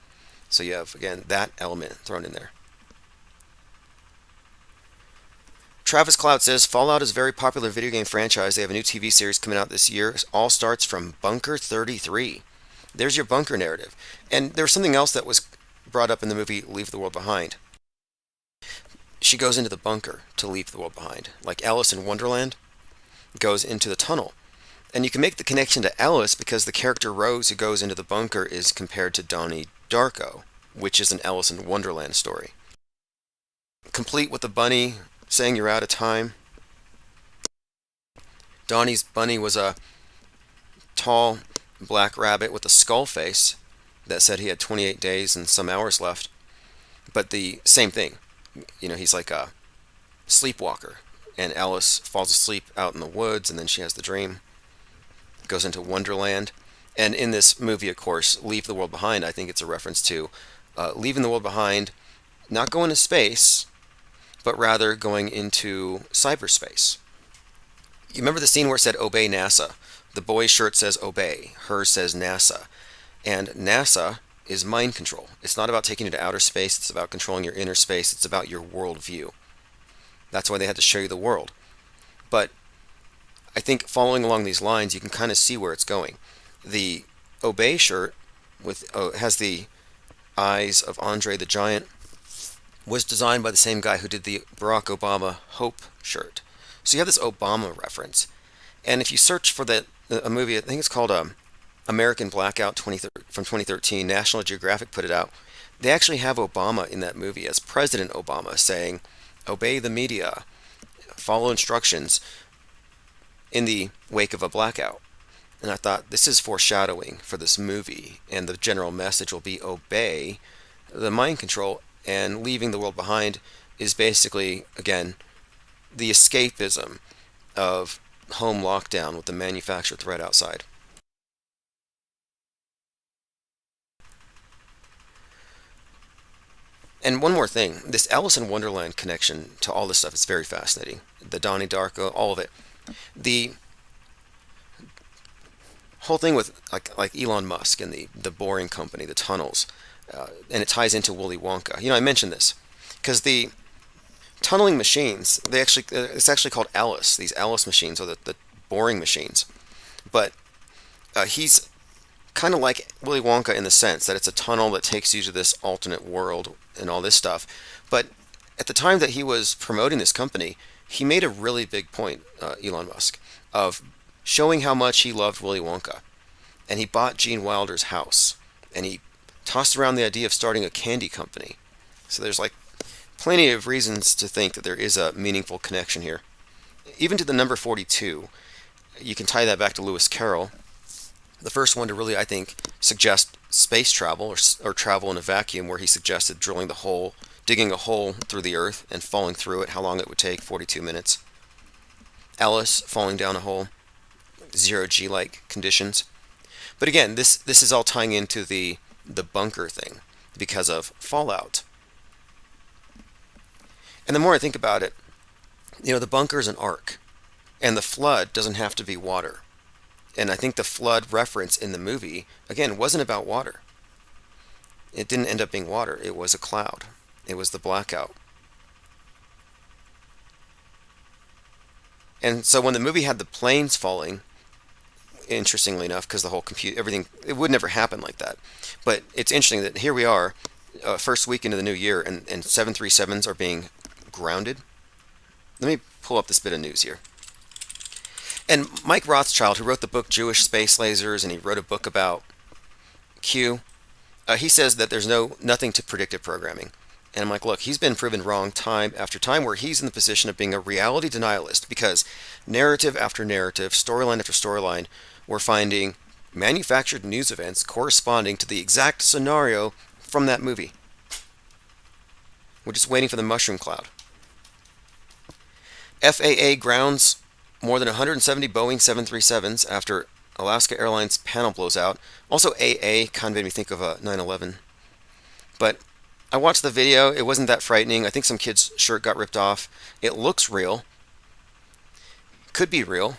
So you have, again, that element thrown in there. Travis Cloud says, Fallout is a very popular video game franchise. They have a new TV series coming out this year. It all starts from Bunker 33. There's your bunker narrative. And there was something else that was brought up in the movie Leave the World Behind. She goes into the bunker to leave the world behind. Like Alice in Wonderland goes into the tunnel. And you can make the connection to Alice because the character Rose who goes into the bunker is compared to Donnie Darko, which is an Alice in Wonderland story. Complete with the bunny saying you're out of time. Donnie's bunny was a tall black rabbit with a skull face that said he had 28 days and some hours left. But the same thing. You know, he's like a sleepwalker. And Alice falls asleep out in the woods, and then she has the dream. Goes into Wonderland. And in this movie, of course, Leave the World Behind, I think it's a reference to leaving the world behind, not going to space, but rather going into cyberspace. You remember the scene where it said, obey NASA? The boy's shirt says obey, hers says NASA. And NASA is mind control. It's not about taking you to outer space, it's about controlling your inner space, it's about your worldview. That's why they had to show you the world. But I think following along these lines, you can kind of see where it's going. The obey shirt has the eyes of Andre the Giant, was designed by the same guy who did the Barack Obama Hope shirt. So you have this Obama reference. And if you search for a movie, I think it's called American Blackout from 2013, National Geographic put it out. They actually have Obama in that movie as President Obama saying, obey the media, follow instructions in the wake of a blackout. And I thought, this is foreshadowing for this movie, and the general message will be obey the mind control, and leaving the world behind is basically, again, the escapism of home lockdown with the manufactured threat outside. And one more thing, this Alice in Wonderland connection to all this stuff is very fascinating. The Donnie Darko, all of it. The whole thing with like Elon Musk and the Boring Company, the tunnels, and it ties into Willy Wonka. You know, I mentioned this because the tunneling machines, it's actually called Alice. These Alice machines are the boring machines, but he's kind of like Willy Wonka in the sense that it's a tunnel that takes you to this alternate world and all this stuff. But at the time that he was promoting this company, he made a really big point, Elon Musk, of showing how much he loved Willy Wonka. And he bought Gene Wilder's house, and he tossed around the idea of starting a candy company. So there's like plenty of reasons to think that there is a meaningful connection here. Even to the number 42, you can tie that back to Lewis Carroll. The first one to really, I think, suggest space travel or travel in a vacuum, where he suggested digging a hole through the earth and falling through it, how long it would take, 42 minutes. Alice falling down a hole, zero G-like conditions. But again, this is all tying into the bunker thing because of Fallout. And the more I think about it, the bunker is an ark, and the flood doesn't have to be water. And I think the flood reference in the movie, again, wasn't about water. It didn't end up being water. It was a cloud. It was the blackout. And so when the movie had the planes falling, interestingly enough, because the whole everything, it would never happen like that. But it's interesting that here we are, first week into the new year, and 737s are being grounded. Let me pull up this bit of news here. And Mike Rothschild, who wrote the book Jewish Space Lasers, and he wrote a book about Q, he says that there's nothing to predictive programming. And I'm like, look, he's been proven wrong time after time, where he's in the position of being a reality denialist, because narrative after narrative, storyline after storyline, we're finding manufactured news events corresponding to the exact scenario from that movie. We're just waiting for the mushroom cloud. FAA grounds more than 170 Boeing 737s after Alaska Airlines panel blows out. Also, AA kind of made me think of a 9/11. But I watched the video. It wasn't that frightening. I think some kid's shirt got ripped off. It looks real. Could be real.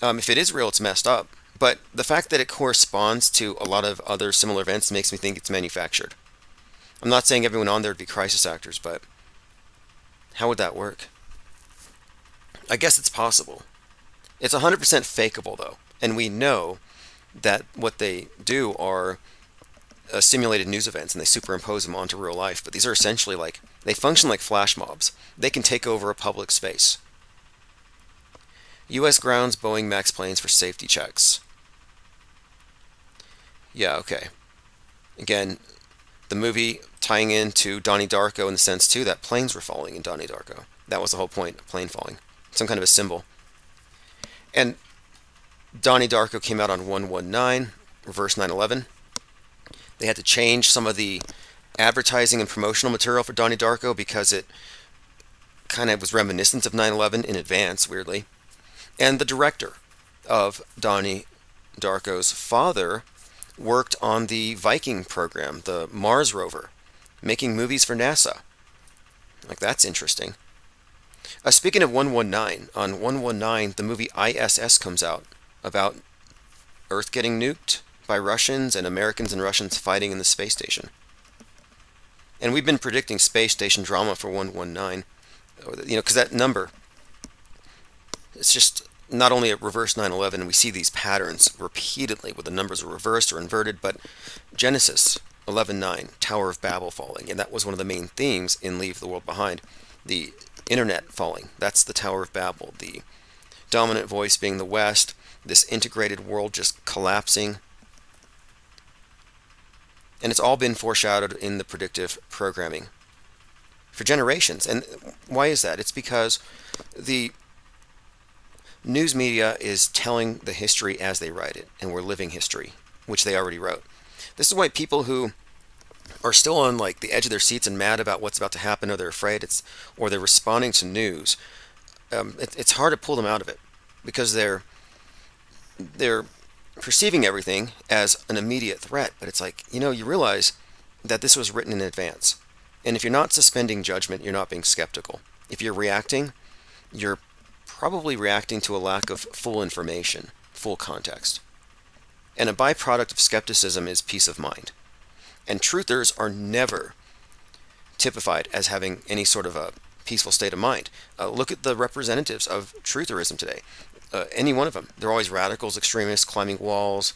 If it is real, it's messed up. But the fact that it corresponds to a lot of other similar events makes me think it's manufactured. I'm not saying everyone on there would be crisis actors, but how would that work? I guess it's possible. It's 100% fakeable, though. And we know that what they do are simulated news events, and they superimpose them onto real life. But these are essentially like, they function like flash mobs. They can take over a public space. U.S. grounds Boeing MAX planes for safety checks. Yeah, okay. Again, the movie tying into Donnie Darko in the sense, too, that planes were falling in Donnie Darko. That was the whole point, a plane falling. Some kind of a symbol. And Donnie Darko came out on 1/19, reverse 9/11. They had to change some of the advertising and promotional material for Donnie Darko because it kind of was reminiscent of 9/11 in advance, weirdly. And the director of Donnie Darko's father worked on the Viking program, the Mars rover, making movies for NASA. Like, that's interesting. Speaking of 119, on 119, the movie ISS comes out about Earth getting nuked by Russians and Americans and Russians fighting in the space station. And we've been predicting space station drama for 119, because that number, it's just not only a reverse 9/11, and we see these patterns repeatedly where the numbers are reversed or inverted, but Genesis 11:9, Tower of Babel falling, and that was one of the main themes in Leave the World Behind. The internet falling, that's the Tower of Babel. The dominant voice being the West, this integrated world just collapsing. And it's all been foreshadowed in the predictive programming for generations. And why is that? It's because the news media is telling the history as they write it, and we're living history, which they already wrote. This is why people who are still on like the edge of their seats and mad about what's about to happen, or they're afraid, or they're responding to news, it's hard to pull them out of it, because they're perceiving everything as an immediate threat. But it's like, you realize that this was written in advance. And if you're not suspending judgment, you're not being skeptical. If you're reacting, you're probably reacting to a lack of full information, full context. And a byproduct of skepticism is peace of mind. And truthers are never typified as having any sort of a peaceful state of mind. Look at the representatives of trutherism today. Any one of them. They're always radicals, extremists, climbing walls,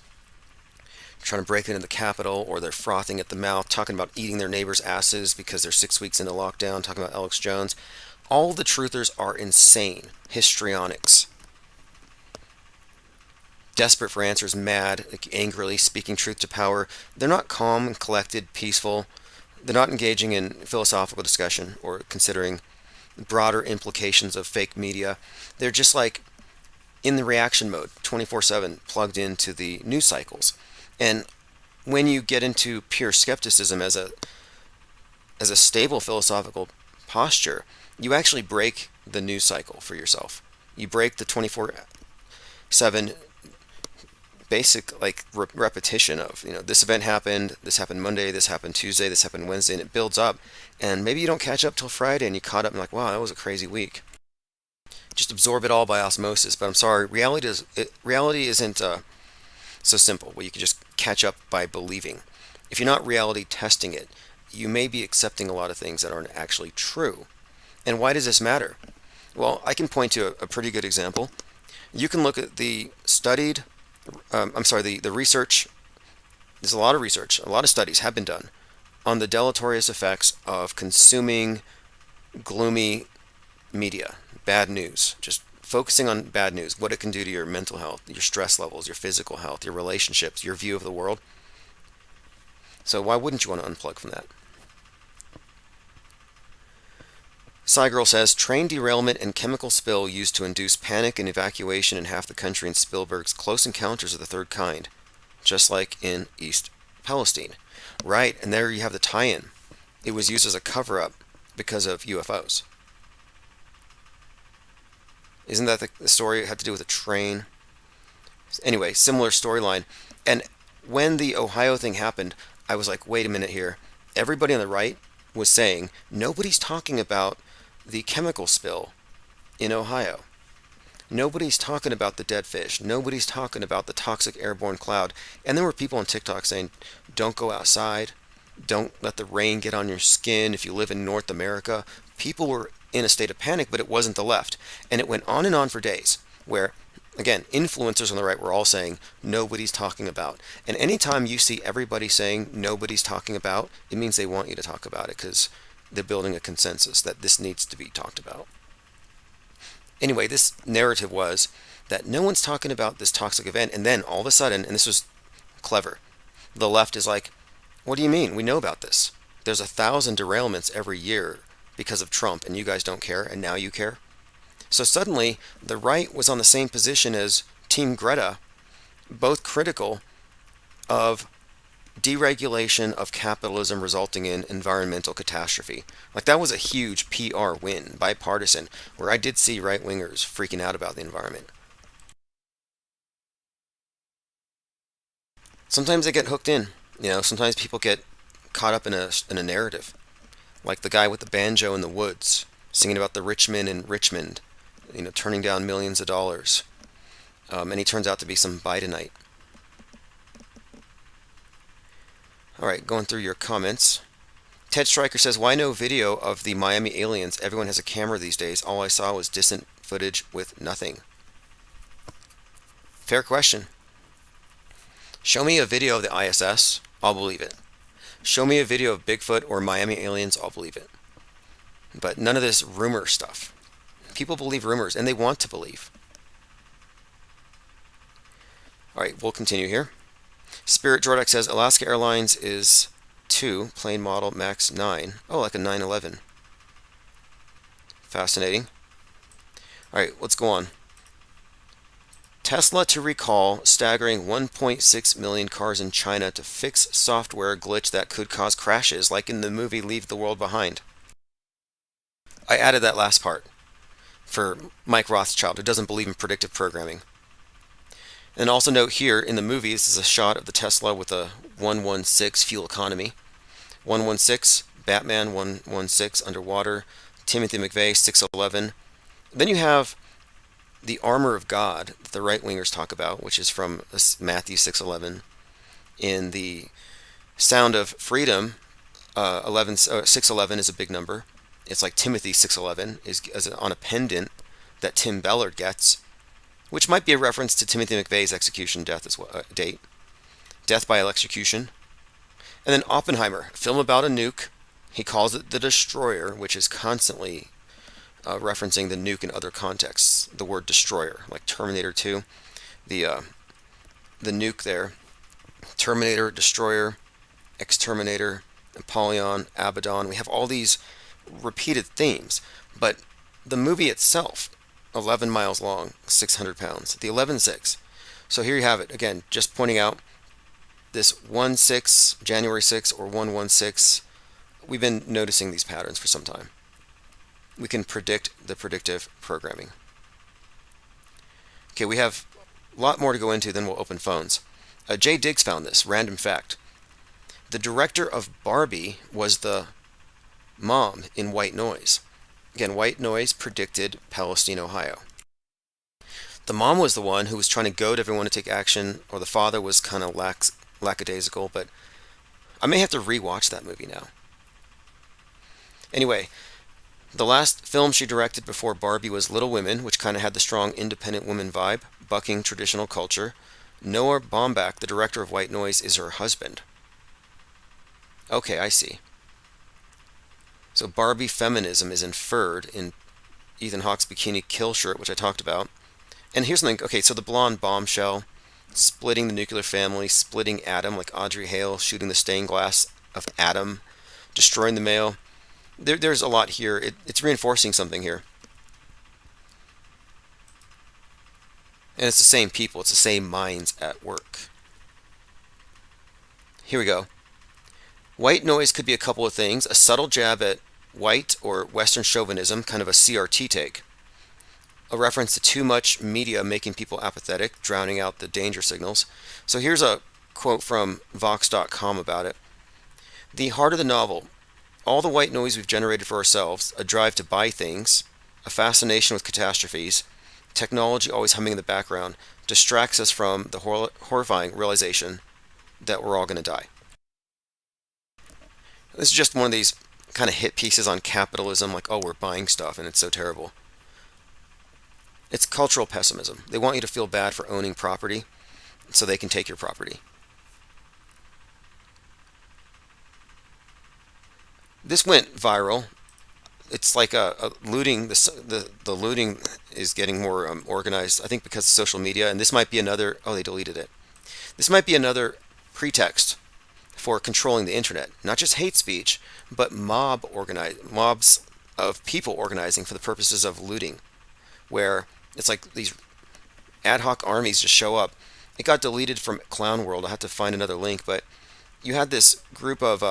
trying to break into the Capitol, or they're frothing at the mouth, talking about eating their neighbors' asses because they're 6 weeks into lockdown, talking about Alex Jones. All the truthers are insane, histrionics. Desperate for answers, mad, like angrily speaking truth to power. They're not calm and collected, peaceful. They're not engaging in philosophical discussion or considering broader implications of fake media. They're just like in the reaction mode, 24/7, plugged into the news cycles. And when you get into pure skepticism as a stable philosophical posture, you actually break the news cycle for yourself. You break the 24/7 basic repetition of, this event happened, this happened Monday, this happened Tuesday, this happened Wednesday, and it builds up. And maybe you don't catch up till Friday, and you caught up and like, wow, that was a crazy week. Just absorb it all by osmosis. But I'm sorry, reality isn't so simple where you can just catch up by believing. If you're not reality testing it, you may be accepting a lot of things that aren't actually true. And why does this matter? Well, I can point to a pretty good example. You can look at the studied, the research. There's a lot of research, a lot of studies have been done on the deleterious effects of consuming gloomy media, bad news, just focusing on bad news, what it can do to your mental health, your stress levels, your physical health, your relationships, your view of the world. So why wouldn't you want to unplug from that? Cygirl says, train derailment and chemical spill used to induce panic and evacuation in half the country in Spielberg's Close Encounters of the Third Kind, just like in East Palestine. Right, and there you have the tie-in. It was used as a cover-up because of UFOs. Isn't that the story? It had to do with a train. Anyway, similar storyline. And when the Ohio thing happened, I was like, wait a minute here. Everybody on the right was saying, nobody's talking about the chemical spill in Ohio. Nobody's talking about the dead fish. Nobody's talking about the toxic airborne cloud. And there were people on TikTok saying, don't go outside. Don't let the rain get on your skin if you live in North America. People were in a state of panic, but it wasn't the left. And it went on for days where, again, influencers on the right were all saying, nobody's talking about. And anytime you see everybody saying nobody's talking about, it means they want you to talk about it because they're building a consensus that this needs to be talked about. Anyway, this narrative was that no one's talking about this toxic event, and then all of a sudden, and this was clever, the left is like, what do you mean? We know about this. There's 1,000 derailments every year because of Trump, and you guys don't care, and now you care? So suddenly, the right was on the same position as Team Greta, both critical of deregulation of capitalism resulting in environmental catastrophe. Like, that was a huge PR win, bipartisan, where I did see right-wingers freaking out about the environment. Sometimes they get hooked in. Sometimes people get caught up in a narrative. Like the guy with the banjo in the woods, singing about the rich men in Richmond, turning down millions of dollars. And he turns out to be some Bidenite. Alright, going through your comments. Ted Stryker says, why no video of the Miami aliens? Everyone has a camera these days. All I saw was distant footage with nothing. Fair question. Show me a video of the ISS, I'll believe it. Show me a video of Bigfoot or Miami aliens, I'll believe it. But none of this rumor stuff. People believe rumors, and they want to believe. Alright, we'll continue here. Spirit Jordak says, Alaska Airlines is 2, plane model MAX 9. Oh, like a 911. Fascinating. Alright, let's go on. Tesla to recall staggering 1.6 million cars in China to fix software glitch that could cause crashes, like in the movie Leave the World Behind. I added that last part for Mike Rothschild, who doesn't believe in predictive programming. And also note here, in the movie, this is a shot of the Tesla with a 116 fuel economy. 116, Batman 116, underwater, Timothy McVeigh 611. Then you have the armor of God that the right-wingers talk about, which is from Matthew 6:11. In the Sound of Freedom, 6:11 is a big number. It's like Timothy 6:11 is on a pendant that Tim Ballard gets, which might be a reference to Timothy McVeigh's execution date, death by electrocution. And then Oppenheimer, a film about a nuke. He calls it the Destroyer, which is constantly referencing the nuke in other contexts. The word destroyer, like Terminator 2, the nuke there. Terminator, Destroyer, Exterminator, Apollyon, Abaddon. We have all these repeated themes, but the movie itself, 11 miles long, 600 pounds, the 11.6. So here you have it, again, just pointing out this 1/6, January 6 or 1/16. We've been noticing these patterns for some time. We can predict the predictive programming. Okay, we have a lot more to go into, then we'll open phones. Jay Diggs found this, random fact. The director of Barbie was the mom in White Noise. Again, White Noise predicted Palestine, Ohio. The mom was the one who was trying to goad everyone to take action, or the father was kind of lackadaisical, but I may have to rewatch that movie now. Anyway, the last film she directed before Barbie was Little Women, which kind of had the strong independent woman vibe, bucking traditional culture. Noah Baumbach, the director of White Noise, is her husband. Okay, I see. So Barbie feminism is inferred in Ethan Hawke's bikini kill shirt, which I talked about. And here's something. Okay, so the blonde bombshell, splitting the nuclear family, splitting Adam, like Audrey Hale shooting the stained glass of Adam, destroying the male. There's a lot here. It's reinforcing something here. And it's the same people. It's the same minds at work. Here we go. White noise could be a couple of things. A subtle jab at white or Western chauvinism, kind of a CRT take. A reference to too much media making people apathetic, drowning out the danger signals. So here's a quote from Vox.com about it. The heart of the novel, all the white noise we've generated for ourselves, a drive to buy things, a fascination with catastrophes, technology always humming in the background, distracts us from the horrifying realization that we're all going to die. This is just one of these kind of hit pieces on capitalism, like, oh, we're buying stuff and it's so terrible. It's cultural pessimism. They want you to feel bad for owning property so they can take your property. This went viral. It's like a looting. The looting is getting more organized, I think, because of social media. And this might be another. Oh, they deleted it. This might be another pretext for controlling the internet. Not just hate speech, but mobs of people organizing for the purposes of looting, where it's like these ad hoc armies just show up. It got deleted from Clown World. I have to find another link, but you had this group of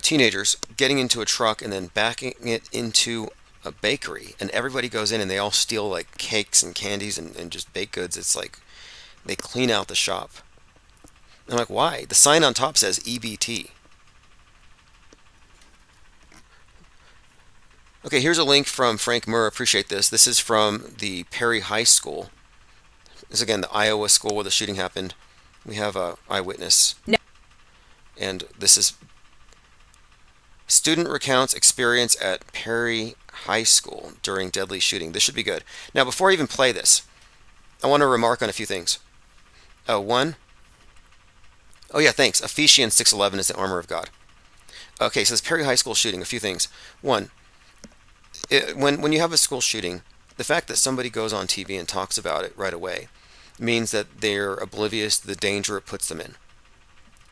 teenagers getting into a truck and then backing it into a bakery, and everybody goes in and they all steal like cakes and candies and just baked goods. It's like they clean out the shop. I'm like, why? The sign on top says EBT. Okay, here's a link from Frank Murr. Appreciate this. This is from the Perry High School. This is, again, the Iowa school where the shooting happened. We have a eyewitness. No. And this is student recounts experience at Perry High School during deadly shooting. This should be good. Now, before I even play this, I want to remark on a few things. One, oh yeah, thanks. Ephesians 6:11 is the armor of God. Okay, so this Perry High School shooting, a few things. One, when you have a school shooting, the fact that somebody goes on TV and talks about it right away means that they're oblivious to the danger it puts them in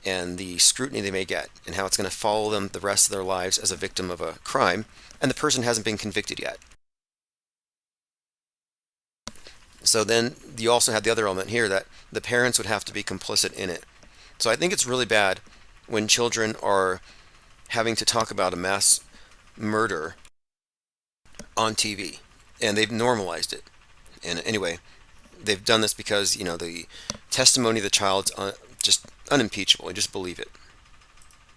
and the scrutiny they may get and how it's going to follow them the rest of their lives as a victim of a crime, and the person hasn't been convicted yet. So then you also have the other element here that the parents would have to be complicit in it. So I think it's really bad when children are having to talk about a mass murder on TV, and they've normalized it. And anyway, they've done this because, you know, the testimony of the child's just unimpeachable. You just believe it.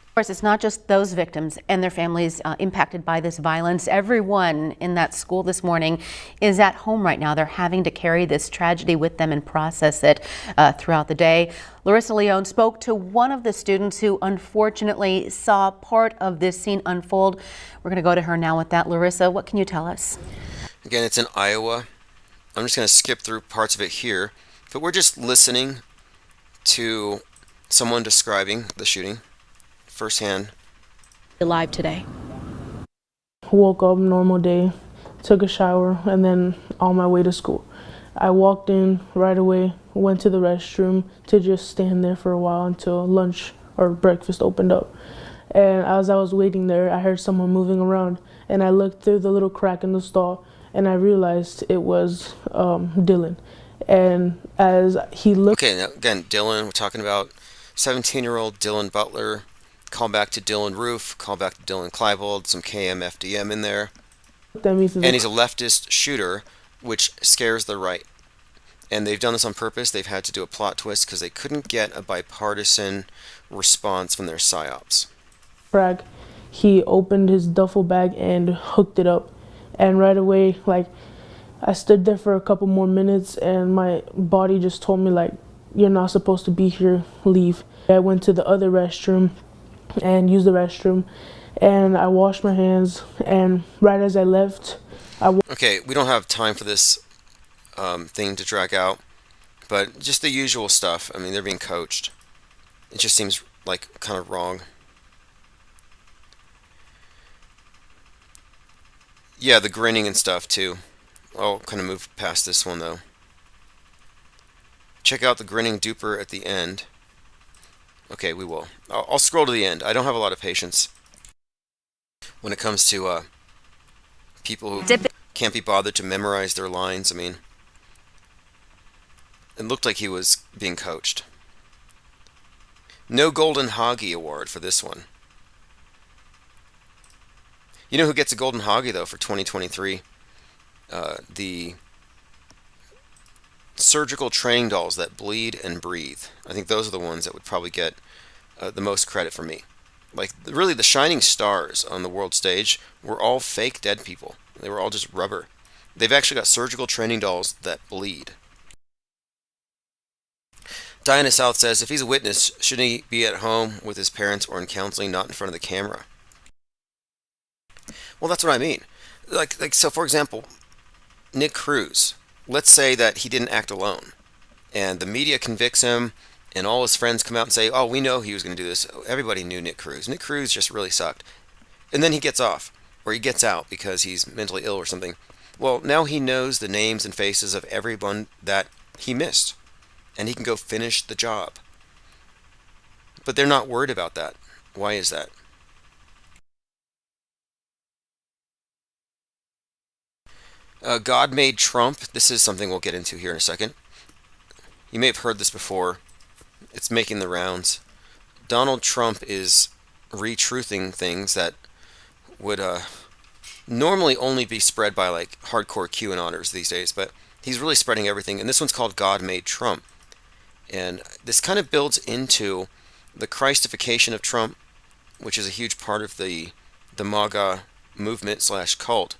Of course, it's not just those victims and their families impacted by this violence. Everyone in that school this morning is at home right now. They're having to carry this tragedy with them and process it throughout the day. Larissa Leone spoke to one of the students who unfortunately saw part of this scene unfold. We're going to go to her now with that. Larissa, what can you tell us? Again, it's in Iowa. I'm just going to skip through parts of it here, but we're just listening to someone describing the shooting firsthand. Alive today. Woke up, normal day, took a shower, and then on my way to school. I walked in right away, went to the restroom to just stand there for a while until lunch or breakfast opened up. And as I was waiting there, I heard someone moving around, and I looked through the little crack in the stall, and I realized it was Dylan. And as he looked... Okay, now again, Dylan, we're talking about 17-year-old Dylan Butler. Call back to Dylan Roof, call back to Dylan Klebold, some KMFDM in there. And he's a leftist shooter, which scares the right. And they've done this on purpose. They've had to do a plot twist because they couldn't get a bipartisan response from their psyops. He opened his duffel bag and hooked it up. And right away, like, I stood there for a couple more minutes and my body just told me, like, you're not supposed to be here, leave. I went to the other restroom and used the restroom, and I washed my hands, and right as I left, Okay, we don't have time for this thing to drag out, but just the usual stuff. I mean, they're being coached. It just seems like kind of wrong. Yeah, the grinning and stuff too. I'll kind of move past this one though. Check out the grinning duper at the end. Okay, we will. I'll scroll to the end. I don't have a lot of patience when it comes to people who can't be bothered to memorize their lines. I mean, it looked like he was being coached. No Golden Hoggy Award for this one. You know who gets a Golden Hoggy though for 2023? The surgical training dolls that bleed and breathe. I think those are the ones that would probably get the most credit for me. Like, really, the shining stars on the world stage were all fake dead people. They were all just rubber. They've actually got surgical training dolls that bleed. Diana South says, if he's a witness, shouldn't he be at home with his parents or in counseling, not in front of the camera? Well, that's what I mean. Like so, for example, Nick Cruz. Let's say that he didn't act alone, and the media convicts him, and all his friends come out and say, oh, we know he was going to do this. Everybody knew Nick Cruz. Nick Cruz just really sucked. And then he gets off, or he gets out because he's mentally ill or something. Well, now he knows the names and faces of everyone that he missed, and he can go finish the job. But they're not worried about that. Why is that? God made Trump. This is something we'll get into here in a second. You may have heard this before. It's making the rounds. Donald Trump is retruthing things that would normally only be spread by like hardcore QAnoners these days, but he's really spreading everything. And this one's called God Made Trump. And this kind of builds into the Christification of Trump, which is a huge part of the MAGA movement / cult.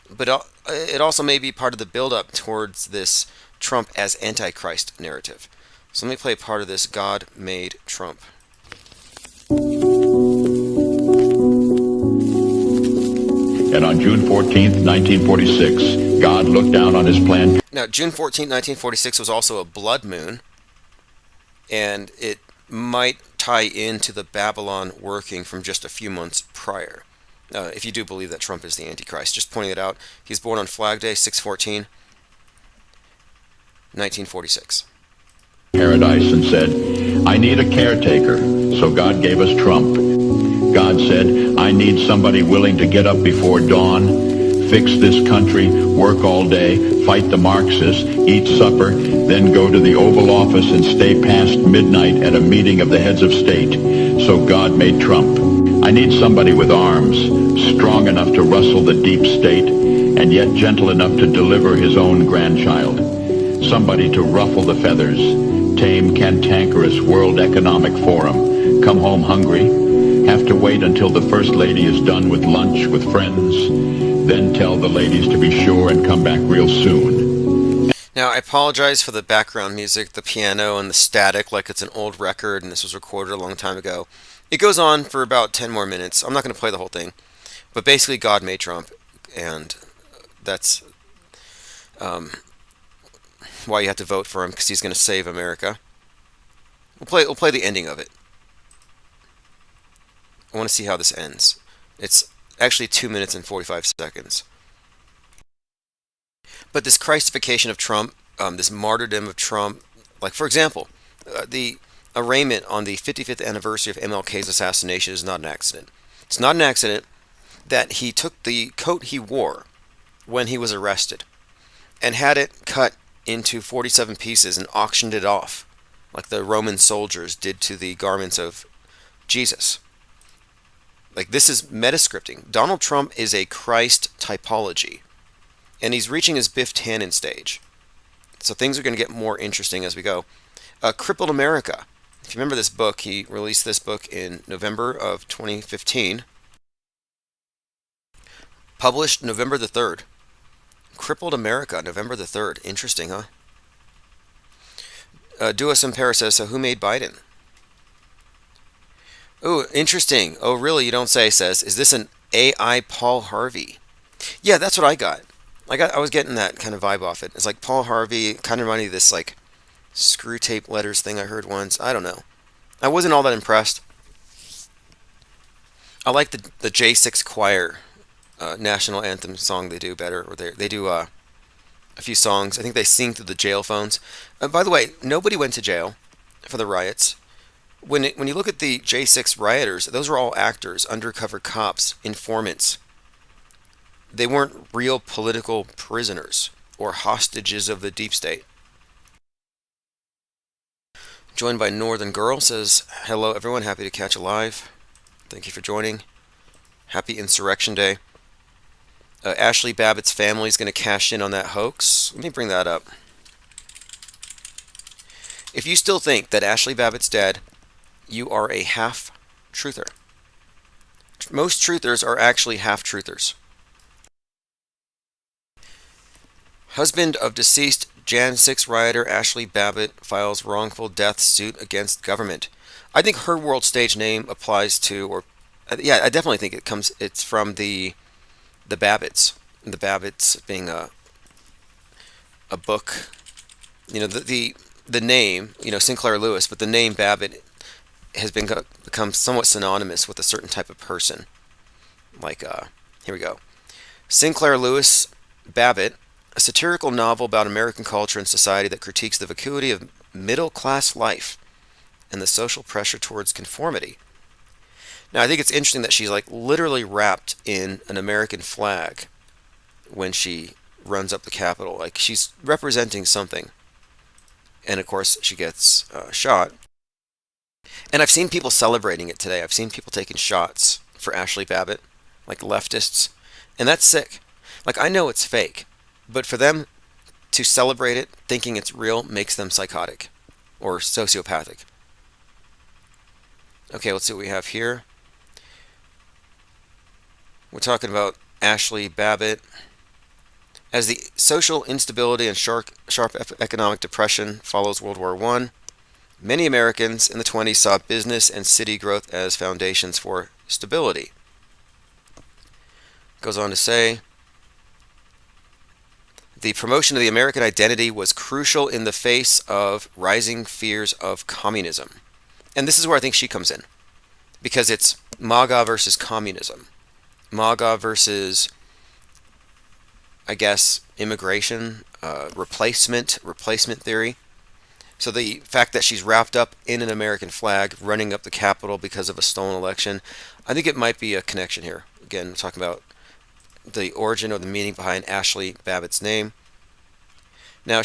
But it also may be part of the build-up towards this Trump as Antichrist narrative. So let me play part of this God Made Trump. And on June 14th, 1946, God looked down on his plan. Now, June 14th, 1946 was also a blood moon, and it might tie into the Babylon working from just a few months prior. If you do believe that Trump is the Antichrist. Just pointing it out. He's born on Flag Day, 6/14, 1946. Paradise and said, I need a caretaker. So God gave us Trump. God said, I need somebody willing to get up before dawn, fix this country, work all day, fight the Marxists, eat supper, then go to the Oval Office and stay past midnight at a meeting of the heads of state. So God made Trump. I need somebody with arms, strong enough to rustle the deep state, and yet gentle enough to deliver his own grandchild. Somebody to ruffle the feathers, tame cantankerous World Economic Forum, come home hungry, have to wait until the First Lady is done with lunch with friends, then tell the ladies to be sure and come back real soon. Now, I apologize for the background music, the piano, and the static like it's an old record and this was recorded a long time ago. It goes on for about 10 more minutes. I'm not going to play the whole thing. But basically, God made Trump, and that's why you have to vote for him, because he's going to save America. We'll play the ending of it. I want to see how this ends. It's actually 2 minutes and 45 seconds. But this Christification of Trump, this martyrdom of Trump, like, for example, the arraignment on the 55th anniversary of MLK's assassination is not an accident. It's not an accident that he took the coat he wore when he was arrested and had it cut into 47 pieces and auctioned it off, like the Roman soldiers did to the garments of Jesus. Like, this is metascripting. Donald Trump is a Christ typology, and he's reaching his Biff Tannen stage. So things are going to get more interesting as we go. Crippled America. If you remember this book, he released this book in November of 2015. Published November the 3rd. Crippled America, November the 3rd. Interesting, huh? Duos Impera says, so who made Biden? Oh, interesting. Oh, really? You don't say, says, is this an AI Paul Harvey? Yeah, that's what I got. I was getting that kind of vibe off it. It's like Paul Harvey, kind of reminded me of this like screw tape letters thing I heard once. I don't know. I wasn't all that impressed. I like the J6 Choir national anthem song they do better, or they do a few songs. I think they sing through the jail phones. By the way, nobody went to jail for the riots. When you look at the J6 rioters, those were all actors, undercover cops, informants. They weren't real political prisoners or hostages of the deep state. Joined by Northern Girl says, hello everyone, happy to catch a live. Thank you for joining. Happy Insurrection Day. Ashley Babbitt's family is going to cash in on that hoax. Let me bring that up. If you still think that Ashley Babbitt's dead, you are a half-truther. Most truthers are actually half-truthers. Husband of deceased Jan 6 rioter Ashley Babbitt files wrongful death suit against government. I think her world stage name applies to, or yeah, I definitely think it's from the Babbitts. The Babbitts being a book. You know, the name, you know, Sinclair Lewis, but the name Babbitt has become somewhat synonymous with a certain type of person. Like, here we go. Sinclair Lewis Babbitt, a satirical novel about American culture and society that critiques the vacuity of middle-class life and the social pressure towards conformity. Now, I think it's interesting that she's like literally wrapped in an American flag when she runs up the Capitol. Like, she's representing something. And, of course, she gets shot. And I've seen people celebrating it today. I've seen people taking shots for Ashley Babbitt, like leftists. And that's sick. Like, I know it's fake. But for them to celebrate it, thinking it's real, makes them psychotic or sociopathic. Okay, let's see what we have here. We're talking about Ashley Babbitt. As the social instability and sharp economic depression follows World War I, many Americans in the 20s saw business and city growth as foundations for stability. Goes on to say, the promotion of the American identity was crucial in the face of rising fears of communism. And this is where I think she comes in. Because it's MAGA versus communism. MAGA versus, I guess, immigration, replacement theory. So the fact that she's wrapped up in an American flag, running up the Capitol because of a stolen election, I think it might be a connection here. Again, talking about the origin or the meaning behind Ashley Babbitt's name. Now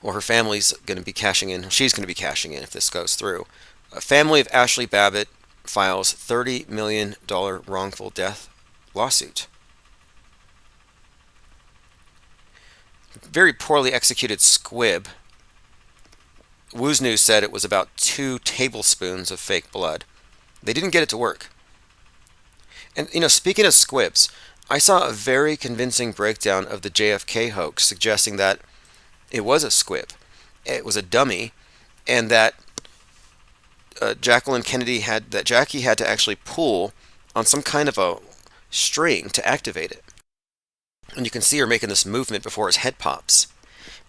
her family's going to be cashing in. She's going to be cashing in if this goes through. A family of Ashley Babbitt files $30 million wrongful death lawsuit. Very poorly executed squib. Woo's News said it was about 2 tablespoons of fake blood. They didn't get it to work. And, you know, speaking of squibs, I saw a very convincing breakdown of the JFK hoax suggesting that it was a squib, it was a dummy, and that Jackie had to actually pull on some kind of a string to activate it. And you can see her making this movement before his head pops.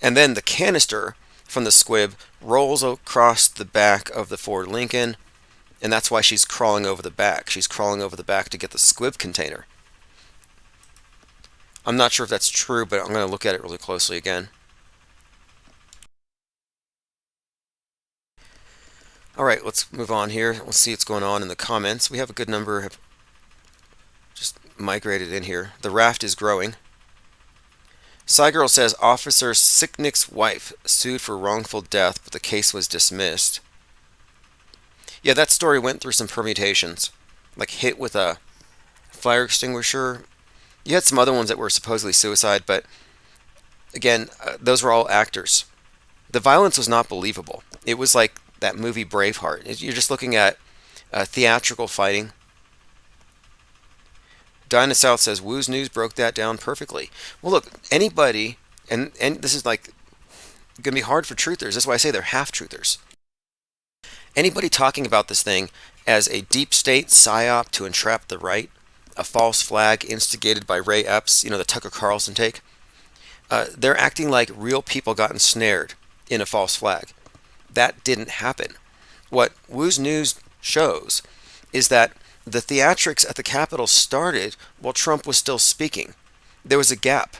And then the canister from the squib rolls across the back of the Ford Lincoln, and that's why she's crawling over the back. She's crawling over the back to get the squib container. I'm not sure if that's true, but I'm going to look at it really closely again. Alright, let's move on here. Let's see what's going on in the comments. We have a good number have just migrated in here. The raft is growing. Cygirl says Officer Sicknick's wife sued for wrongful death, but the case was dismissed. Yeah, that story went through some permutations. Like hit with a fire extinguisher. You had some other ones that were supposedly suicide, but again, those were all actors. The violence was not believable. It was like that movie Braveheart. You're just looking at theatrical fighting. Dinah South says, Woo's News broke that down perfectly. Well, look, anybody, and this is like going to be hard for truthers. That's why I say they're half-truthers. Anybody talking about this thing as a deep state psyop to entrap the right, a false flag instigated by Ray Epps, the Tucker Carlson take, they're acting like real people got ensnared in a false flag. That didn't happen. What Woo's News shows is that the theatrics at the Capitol started while Trump was still speaking. There was a gap.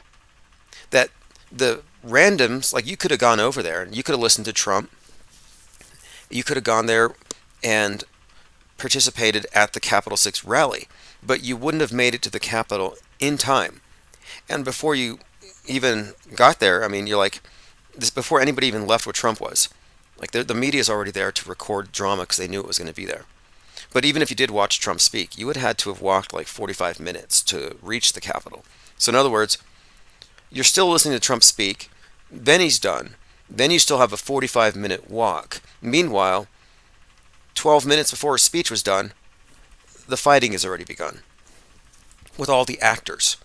That the randoms, like you could have gone over there and you could have listened to Trump. You could have gone there and participated at the Capitol 6 rally, but you wouldn't have made it to the Capitol in time. And before you even got there, I mean, you're like, this before anybody even left where Trump was. Like the media's already there to record drama because they knew it was going to be there. But even if you did watch Trump speak, you would have had to have walked like 45 minutes to reach the Capitol. So in other words, you're still listening to Trump speak, then he's done, then you still have a 45-minute walk. Meanwhile, 12 minutes before his speech was done, the fighting has already begun with all the actors.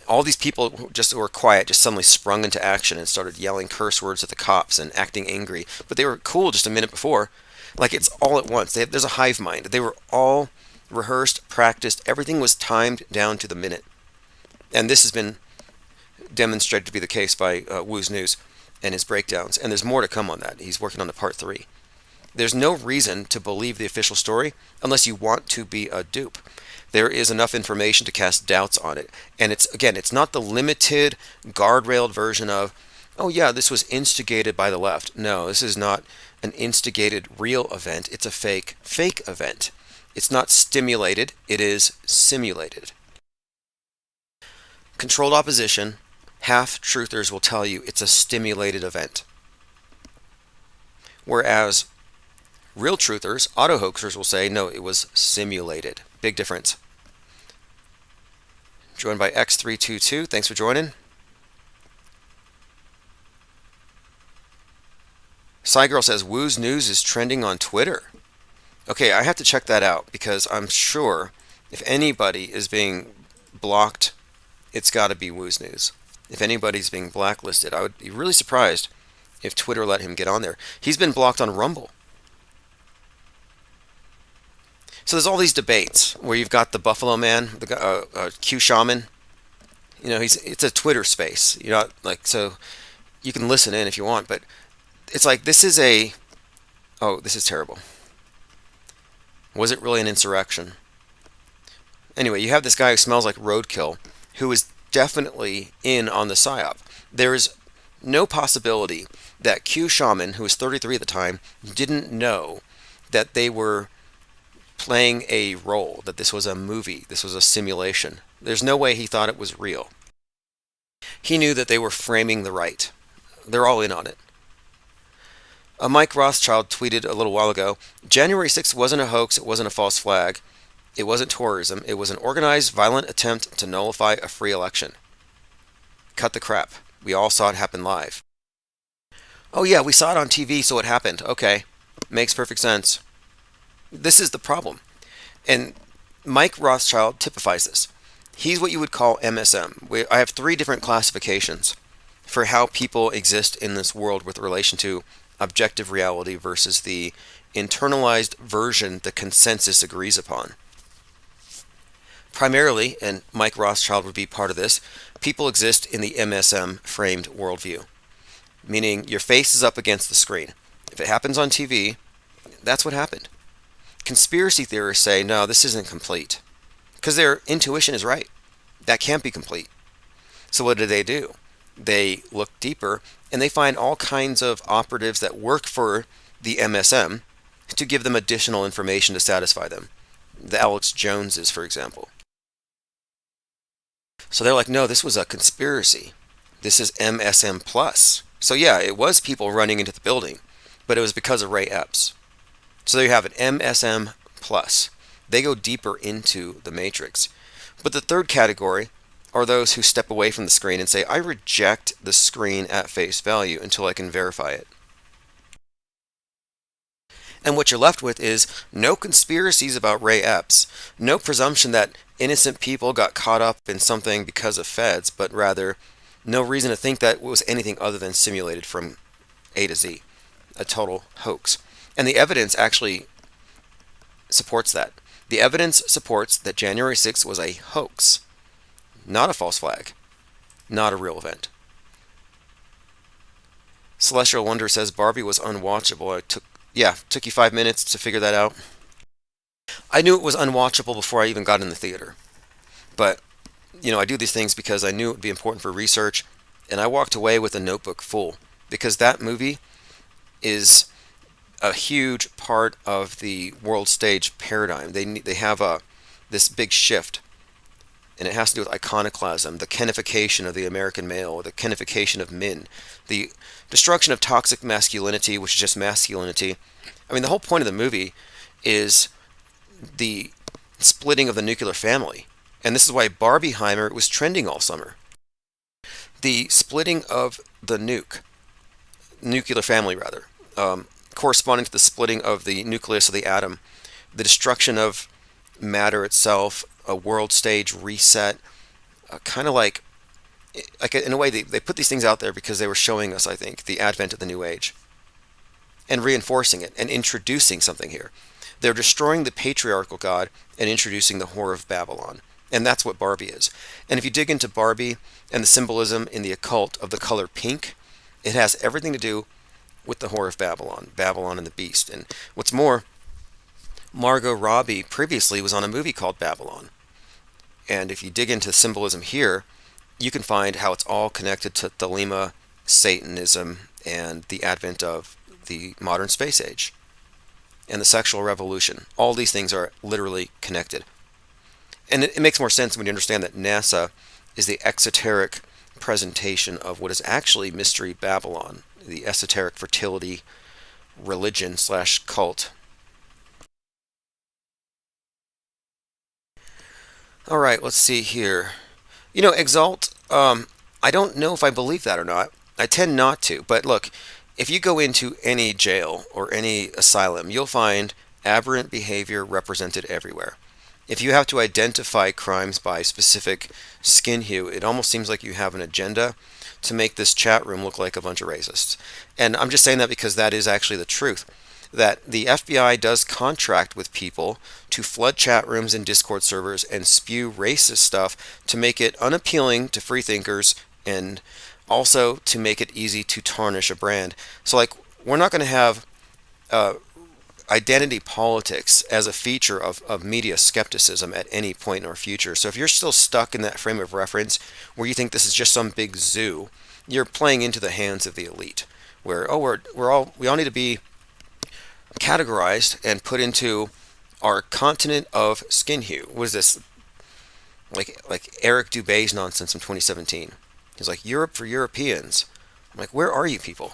All these people who were quiet just suddenly sprung into action and started yelling curse words at the cops and acting angry. But they were cool just a minute before. Like it's all at once. There's a hive mind. They were all rehearsed, practiced. Everything was timed down to the minute. And this has been demonstrated to be the case by Woo's News and his breakdowns. And there's more to come on that. He's working on the part 3. There's no reason to believe the official story unless you want to be a dupe. There is enough information to cast doubts on it. And it's not the limited, guardrailed version of, oh yeah, this was instigated by the left. No, this is not an instigated real event. It's a fake event. It's not stimulated. It is simulated. Controlled opposition, half-truthers will tell you it's a stimulated event. Whereas real truthers, auto-hoaxers will say, no, it was simulated. Big difference. Joined by X322. Thanks for joining. Cygirl says, Woo's News is trending on Twitter. Okay, I have to check that out because I'm sure if anybody is being blocked, it's got to be Woo's News. If anybody's being blacklisted, I would be really surprised if Twitter let him get on there. He's been blocked on Rumble. So there's all these debates where you've got the Buffalo Man, the Q Shaman. It's a Twitter space. You're not like, so you can listen in if you want, but it's like this is terrible. Was it really an insurrection? Anyway, you have this guy who smells like roadkill, who is definitely in on the psyop. There is no possibility that Q Shaman, who was 33 at the time, didn't know that they were playing a role, that this was a movie, this was a simulation. There's no way he thought it was real. He knew that they were framing the right. They're all in on it. Mike Rothschild tweeted a little while ago, January 6th wasn't a hoax, it wasn't a false flag, it wasn't terrorism, it was an organized, violent attempt to nullify a free election. Cut the crap. We all saw it happen live. Oh yeah, we saw it on TV, so it happened. Okay. Makes perfect sense. This is the problem. And Mike Rothschild typifies this. He's what you would call MSM. I have 3 different classifications for how people exist in this world with relation to objective reality versus the internalized version the consensus agrees upon. Primarily, and Mike Rothschild would be part of this, people exist in the MSM framed worldview. Meaning your face is up against the screen. If it happens on TV, that's what happened. Conspiracy theorists say, no, this isn't complete. Because their intuition is right. That can't be complete. So what do? They look deeper and they find all kinds of operatives that work for the MSM to give them additional information to satisfy them. The Alex Joneses, for example. So they're like, no, this was a conspiracy. This is MSM plus. So yeah, it was people running into the building, but it was because of Ray Epps. So there you have it, MSM plus. They go deeper into the matrix. But the third category are those who step away from the screen and say, I reject the screen at face value until I can verify it. And what you're left with is no conspiracies about Ray Epps, no presumption that innocent people got caught up in something because of feds, but rather no reason to think that it was anything other than simulated from A to Z, a total hoax. And the evidence actually supports that. The evidence supports that January 6th was a hoax, not a false flag, not a real event. Celestial Wonder says Barbie was unwatchable. Took you 5 minutes to figure that out. I knew it was unwatchable before I even got in the theater. But, I do these things because I knew it would be important for research, and I walked away with a notebook full because that movie is a huge part of the world stage paradigm. They have this big shift, and it has to do with iconoclasm, the kenification of the American male, the kenification of men, the destruction of toxic masculinity, which is just masculinity. I mean, the whole point of the movie is the splitting of the nuclear family. And this is why Barbieheimer was trending all summer. The splitting of the nuclear family rather, corresponding to the splitting of the nucleus of the atom, the destruction of matter itself, a world stage reset, kind of like in a way they put these things out there because they were showing us, I think, the advent of the new age and reinforcing it and introducing something here. They're destroying the patriarchal God and introducing the Whore of Babylon. And that's what Barbie is. And if you dig into Barbie and the symbolism in the occult of the color pink, it has everything to do with the Whore of Babylon, Babylon and the Beast. And what's more, Margot Robbie previously was on a movie called Babylon. And if you dig into symbolism here, you can find how it's all connected to Thelema, Satanism, and the advent of the modern space age and the sexual revolution. All these things are literally connected. And it makes more sense when you understand that NASA is the exoteric presentation of what is actually Mystery Babylon, the esoteric fertility religion / cult. All right, let's see here. Exalt, I don't know if I believe that or not. I tend not to. But look, if you go into any jail or any asylum, you'll find aberrant behavior represented everywhere. If you have to identify crimes by specific skin hue, it almost seems like you have an agenda to make this chat room look like a bunch of racists. And I'm just saying that because that is actually the truth. That the FBI does contract with people to flood chat rooms and Discord servers and spew racist stuff to make it unappealing to freethinkers and also to make it easy to tarnish a brand. So, we're not going to have identity politics as a feature of media skepticism at any point in our future. So if you're still stuck in that frame of reference where you think this is just some big zoo, you're playing into the hands of the elite, where we all need to be categorized and put into our continent of skin hue. What is this? Like Eric Dubé's nonsense from 2017. He's like, Europe for Europeans. I'm like, where are you people?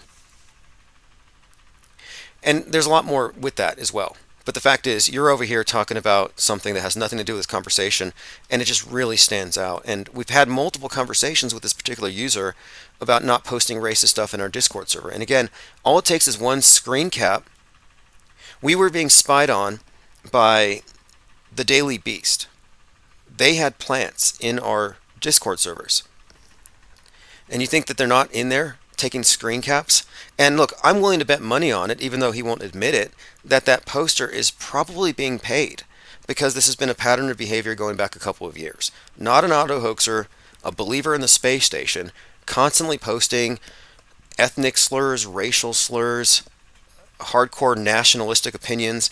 And there's a lot more with that as well. But the fact is, you're over here talking about something that has nothing to do with this conversation, and it just really stands out. And we've had multiple conversations with this particular user about not posting racist stuff in our Discord server. And again, all it takes is one screen cap. We were being spied on by the Daily Beast. They had plants in our Discord servers. And you think that they're not in there taking screen caps? And look, I'm willing to bet money on it, even though he won't admit it, that poster is probably being paid, because this has been a pattern of behavior going back a couple of years. Not an auto hoaxer, a believer in the space station, constantly posting ethnic slurs, racial slurs, hardcore nationalistic opinions,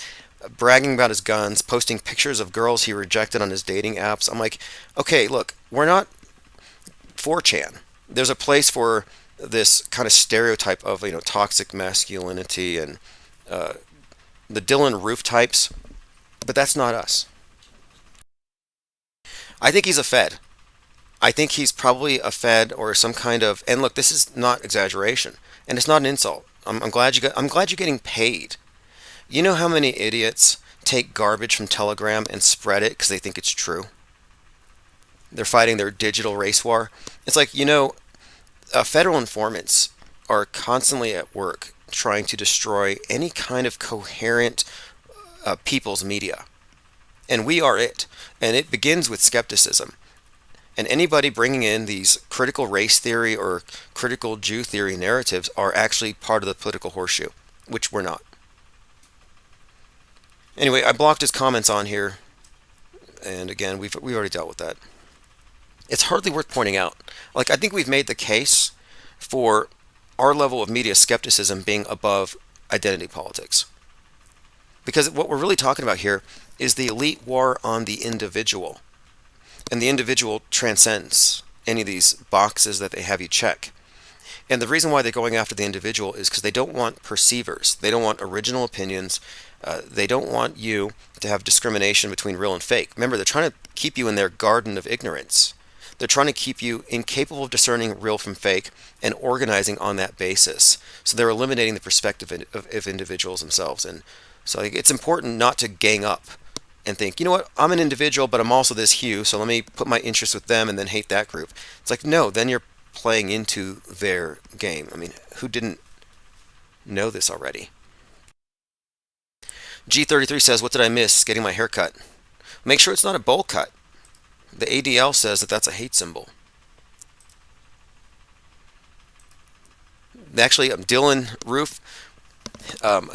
bragging about his guns, posting pictures of girls he rejected on his dating apps. I'm like, okay, look, we're not 4chan. There's a place for this kind of stereotype of, toxic masculinity and the Dylan Roof types, but that's not us. I think he's a Fed. I think he's probably a Fed or some kind of, and look, this is not exaggeration, and it's not an insult. I'm glad you're getting paid. You know how many idiots take garbage from Telegram and spread it because they think it's true? They're fighting their digital race war. It's like, federal informants are constantly at work trying to destroy any kind of coherent people's media. And we are it. And it begins with skepticism. And anybody bringing in these critical race theory or critical Jew theory narratives are actually part of the political horseshoe, which we're not. Anyway, I blocked his comments on here, and again, we've already dealt with that. It's hardly worth pointing out. Like, I think we've made the case for our level of media skepticism being above identity politics. Because what we're really talking about here is the elite war on the individual. And the individual transcends any of these boxes that they have you check. And the reason why they're going after the individual is because they don't want perceivers. They don't want original opinions. They don't want you to have discrimination between real and fake. Remember, they're trying to keep you in their garden of ignorance. They're trying to keep you incapable of discerning real from fake and organizing on that basis. So they're eliminating the perspective of individuals themselves. And so it's important not to gang up and think, you know what, I'm an individual, but I'm also this hue, so let me put my interests with them and then hate that group. It's like, no, then you're playing into their game. I mean, who didn't know this already? G33 says, what did I miss? Getting my hair cut. Make sure it's not a bowl cut. The ADL says that that's a hate symbol. Actually, Dylan Roof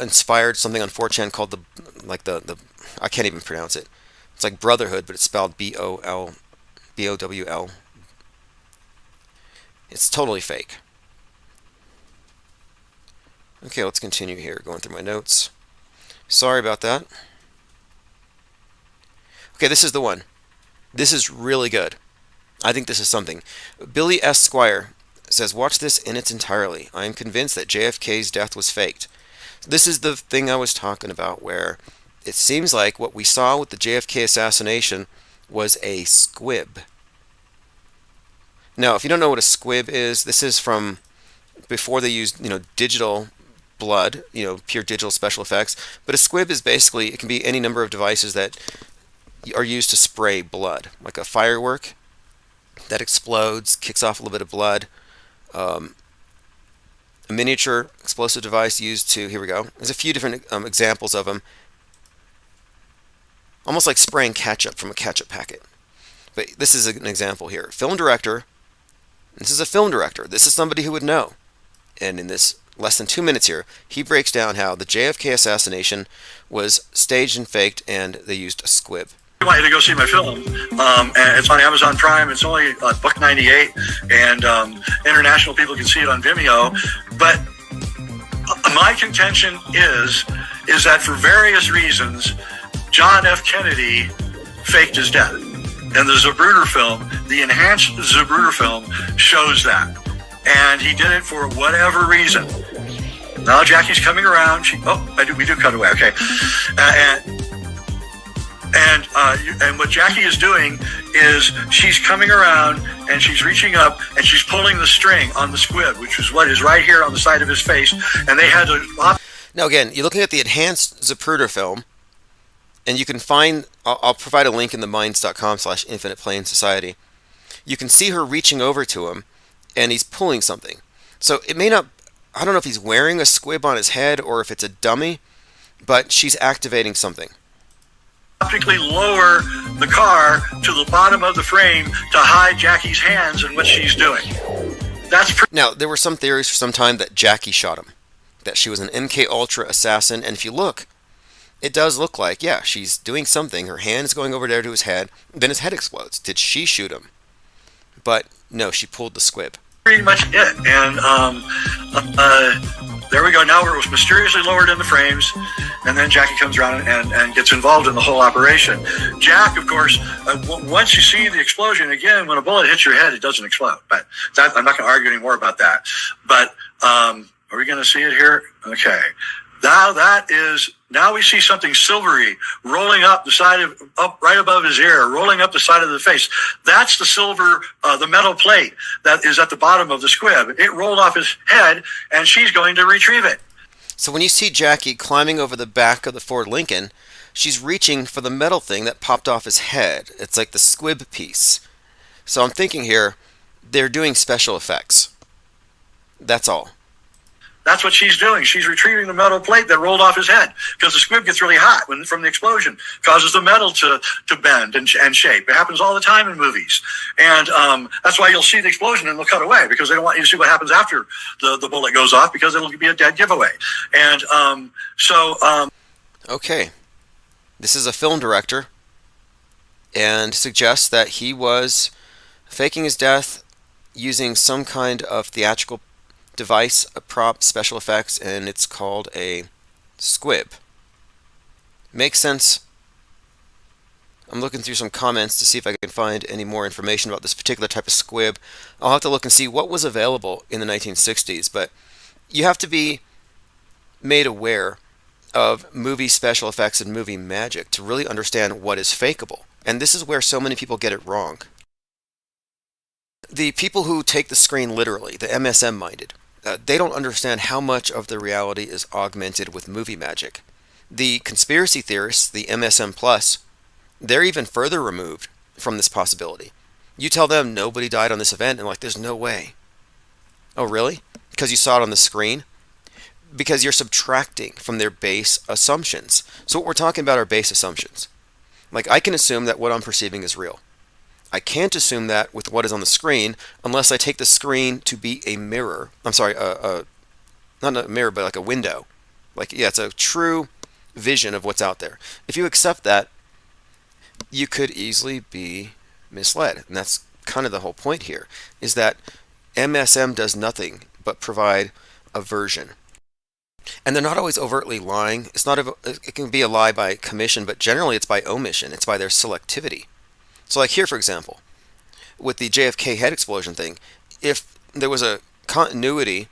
inspired something on 4chan called the I can't even pronounce it. It's like brotherhood, but it's spelled BOWL. It's totally fake. Okay, let's continue here, going through my notes. Sorry about that. Okay, this is the one. This is really good. I think this is something. Billy S. Squire says, watch this in its entirety. I am convinced that JFK's death was faked. This is the thing I was talking about, where it seems like what we saw with the JFK assassination was a squib. Now, if you don't know what a squib is, this is from before they used, digital blood, pure digital special effects. But a squib is basically, it can be any number of devices that are used to spray blood, like a firework that explodes, kicks off a little bit of blood. A miniature explosive device used to, here we go. There's a few different examples of them. Almost like spraying ketchup from a ketchup packet. But this is an example here. Film director. This is a film director. This is somebody who would know. And in this less than 2 minutes here, he breaks down how the JFK assassination was staged and faked, and they used a squib. I want you to go see my film, and it's on Amazon Prime. It's only $1.98, and international people can see it on Vimeo. But my contention is that for various reasons, John F. Kennedy faked his death. And the Zapruder film, the enhanced Zapruder film, shows that. And he did it for whatever reason. Now Jackie's coming around. We do cut away, okay. And what Jackie is doing is she's coming around and she's reaching up and she's pulling the string on the squib, which is what is right here on the side of his face. And they had to... Now again, you're looking at the enhanced Zapruder film, and you can find, I'll provide a link in the minds.com/Infinite Plane Society. You can see her reaching over to him, and he's pulling something. So it may not, I don't know if he's wearing a squib on his head or if it's a dummy, but she's activating something. Optically lower the car to the bottom of the frame to hide Jackie's hands and what she's doing. Now, there were some theories for some time that Jackie shot him, that she was an MK Ultra assassin, and if you look, it does look like, yeah, she's doing something. Her hand is going over there to his head, then his head explodes. Did she shoot him? But no, she pulled the squib. Pretty much it. And there we go. Now it was mysteriously lowered in the frames, and then Jackie comes around and gets involved in the whole operation. Jack, of course, once you see the explosion, again, when a bullet hits your head, it doesn't explode. But I'm not going to argue anymore about that. But are we going to see it here? Okay. Now we see something silvery rolling up the side up right above his ear, rolling up the side of the face. That's the silver, the metal plate that is at the bottom of the squib. It rolled off his head, and she's going to retrieve it. So when you see Jackie climbing over the back of the Ford Lincoln, she's reaching for the metal thing that popped off his head. It's like the squib piece. So I'm thinking here, they're doing special effects. That's all. That's what she's doing. She's retrieving the metal plate that rolled off his head because the squib gets really hot from the explosion, causes the metal to bend and shape. It happens all the time in movies. And that's why you'll see the explosion and they'll cut away because they don't want you to see what happens after the bullet goes off because it'll be a dead giveaway. And Okay. This is a film director and suggests that he was faking his death using some kind of theatrical device, a prop, special effects, and it's called a squib. Makes sense. I'm looking through some comments to see if I can find any more information about this particular type of squib. I'll have to look and see what was available in the 1960s, but you have to be made aware of movie special effects and movie magic to really understand what is fakeable. And this is where so many people get it wrong. The people who take the screen literally, the MSM-minded, they don't understand how much of the reality is augmented with movie magic. The conspiracy theorists, the MSM+, they're even further removed from this possibility. You tell them nobody died on this event, and like, there's no way. Oh, really? Because you saw it on the screen? Because you're subtracting from their base assumptions. So what we're talking about are base assumptions. Like, I can assume that what I'm perceiving is real. I can't assume that with what is on the screen unless I take the screen to be a mirror. I'm sorry, not a mirror, but like a window. Like, yeah, it's a true vision of what's out there. If you accept that, you could easily be misled. And that's kind of the whole point here, is that MSM does nothing but provide a version. And they're not always overtly lying. It can be a lie by commission, but generally it's by omission. It's by their selectivity. So like here, for example, with the JFK head explosion thing, if there was a continuity,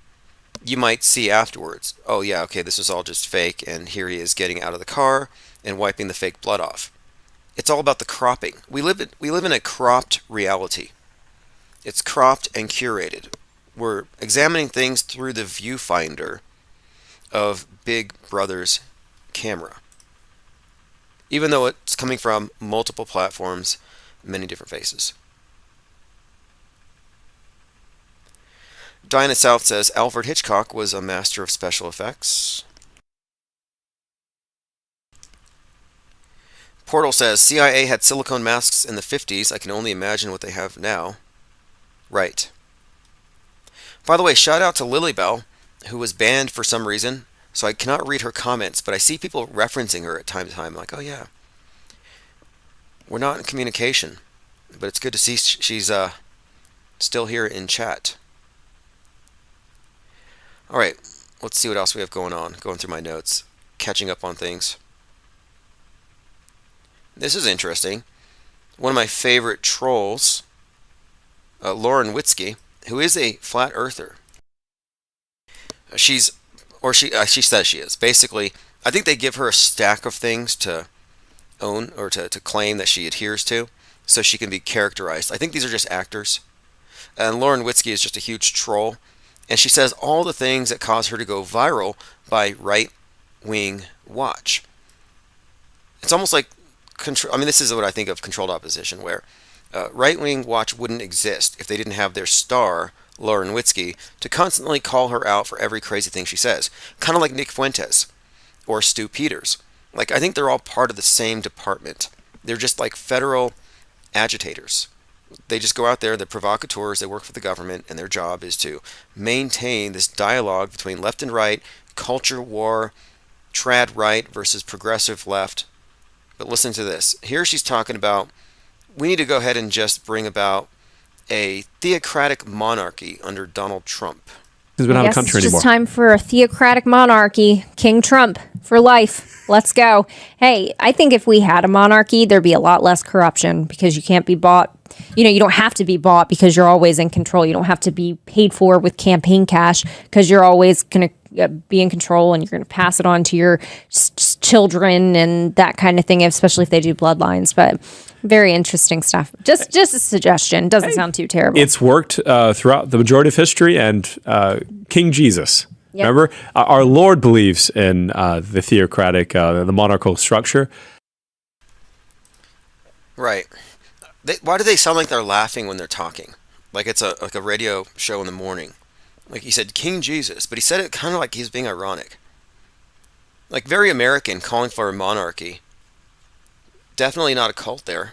you might see afterwards, oh yeah, okay, this is all just fake, and here he is getting out of the car and wiping the fake blood off. It's all about the cropping. We live in a cropped reality. It's cropped and curated. We're examining things through the viewfinder of Big Brother's camera. Even though it's coming from multiple platforms, many different faces. Diana South says Alfred Hitchcock was a master of special effects. Portal says CIA had silicone masks in the 50s. I can only imagine what they have now. Right. By the way, shout out to Lilybell, who was banned for some reason, so I cannot read her comments, but I see people referencing her at time to time, like, oh yeah. We're not in communication, but it's good to see she's still here in chat. Alright, let's see what else we have going on. Going through my notes, catching up on things. This is interesting. One of my favorite trolls, Lauren Witzke, who is a flat earther. She says she is. Basically, I think they give her a stack of things to own or to claim that she adheres to so she can be characterized. I think these are just actors. And Lauren Witzke is just a huge troll. And she says all the things that cause her to go viral by right-wing watch. It's almost like this is what I think of controlled opposition, where right-wing watch wouldn't exist if they didn't have their star, Lauren Witzke, to constantly call her out for every crazy thing she says. Kind of like Nick Fuentes or Stu Peters. Like, I think they're all part of the same department. They're just like federal agitators. They just go out there, they're provocateurs, they work for the government, and their job is to maintain this dialogue between left and right, culture war, trad right versus progressive left. But listen to this. Here she's talking about, we need to go ahead and just bring about a theocratic monarchy under Donald Trump. Because we don't have a country it's anymore. Just time for a theocratic monarchy. King Trump for life. Let's go. Hey, I think if we had a monarchy, there'd be a lot less corruption because you can't be bought. You don't have to be bought because you're always in control. You don't have to be paid for with campaign cash because you're always going to be in control and you're going to pass it on to your children and that kind of thing, especially if they do bloodlines. But very interesting stuff. Just a suggestion. Doesn't sound too terrible. It's worked throughout the majority of history, and King Jesus. Yep. Remember, our Lord believes in the theocratic, the monarchical structure. Right. Why do they sound like they're laughing when they're talking? Like it's a radio show in the morning. Like he said King Jesus, but he said it kind of like he was being ironic. Like very American, calling for a monarchy. Definitely not a cult there.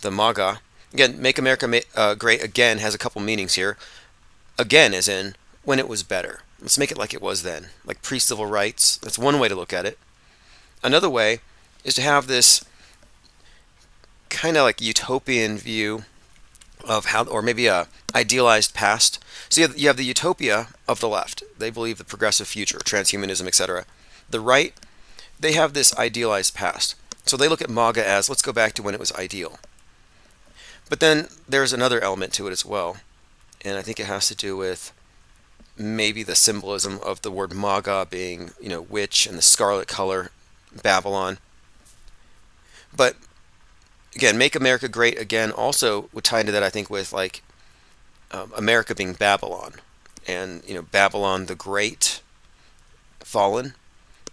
The MAGA. Again, Make America Great Again has a couple meanings here. Again as in when it was better. Let's make it like it was then. Like pre-civil rights. That's one way to look at it. Another way is to have this kind of like utopian view of how, or maybe a idealized past. So you have the utopia of the left. They believe the progressive future, transhumanism, etc. The right, they have this idealized past. So they look at MAGA as, let's go back to when it was ideal. But then there's another element to it as well. And I think it has to do with maybe the symbolism of the word MAGA being, witch and the scarlet color, Babylon. But again, Make America Great Again also would tie into that, I think, with like America being Babylon. And, Babylon the Great, fallen.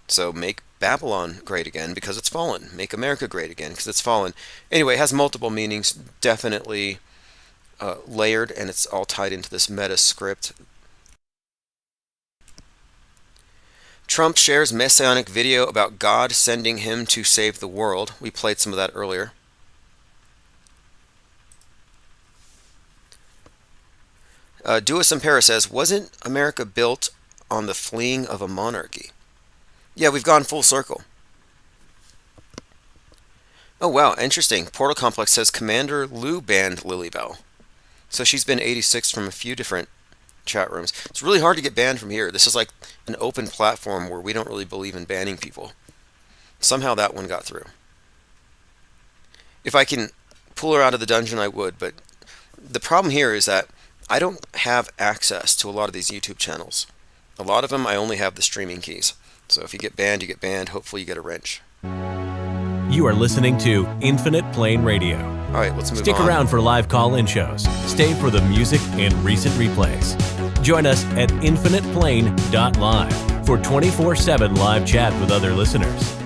So make Babylon great again because it's fallen. Make America great again because it's fallen. Anyway, it has multiple meanings, definitely layered, and it's all tied into this meta script. Trump shares messianic video about God sending him to save the world. We played some of that earlier. Duas Impera says, wasn't America built on the fleeing of a monarchy? Yeah, we've gone full circle. Oh wow, interesting. Portal Complex says Commander Lou banned Lilybell. So she's been 86 from a few different chat rooms. It's really hard to get banned from here. This is like an open platform where we don't really believe in banning people. Somehow that one got through. If I can pull her out of the dungeon, I would, but the problem here is that I don't have access to a lot of these YouTube channels. A lot of them, I only have the streaming keys. So if you get banned, you get banned. Hopefully you get a wrench. You are listening to Infinite Plane Radio. All right, let's move on. Stick around for live call-in shows. Stay for the music and recent replays. Join us at infiniteplane.live for 24/7 live chat with other listeners.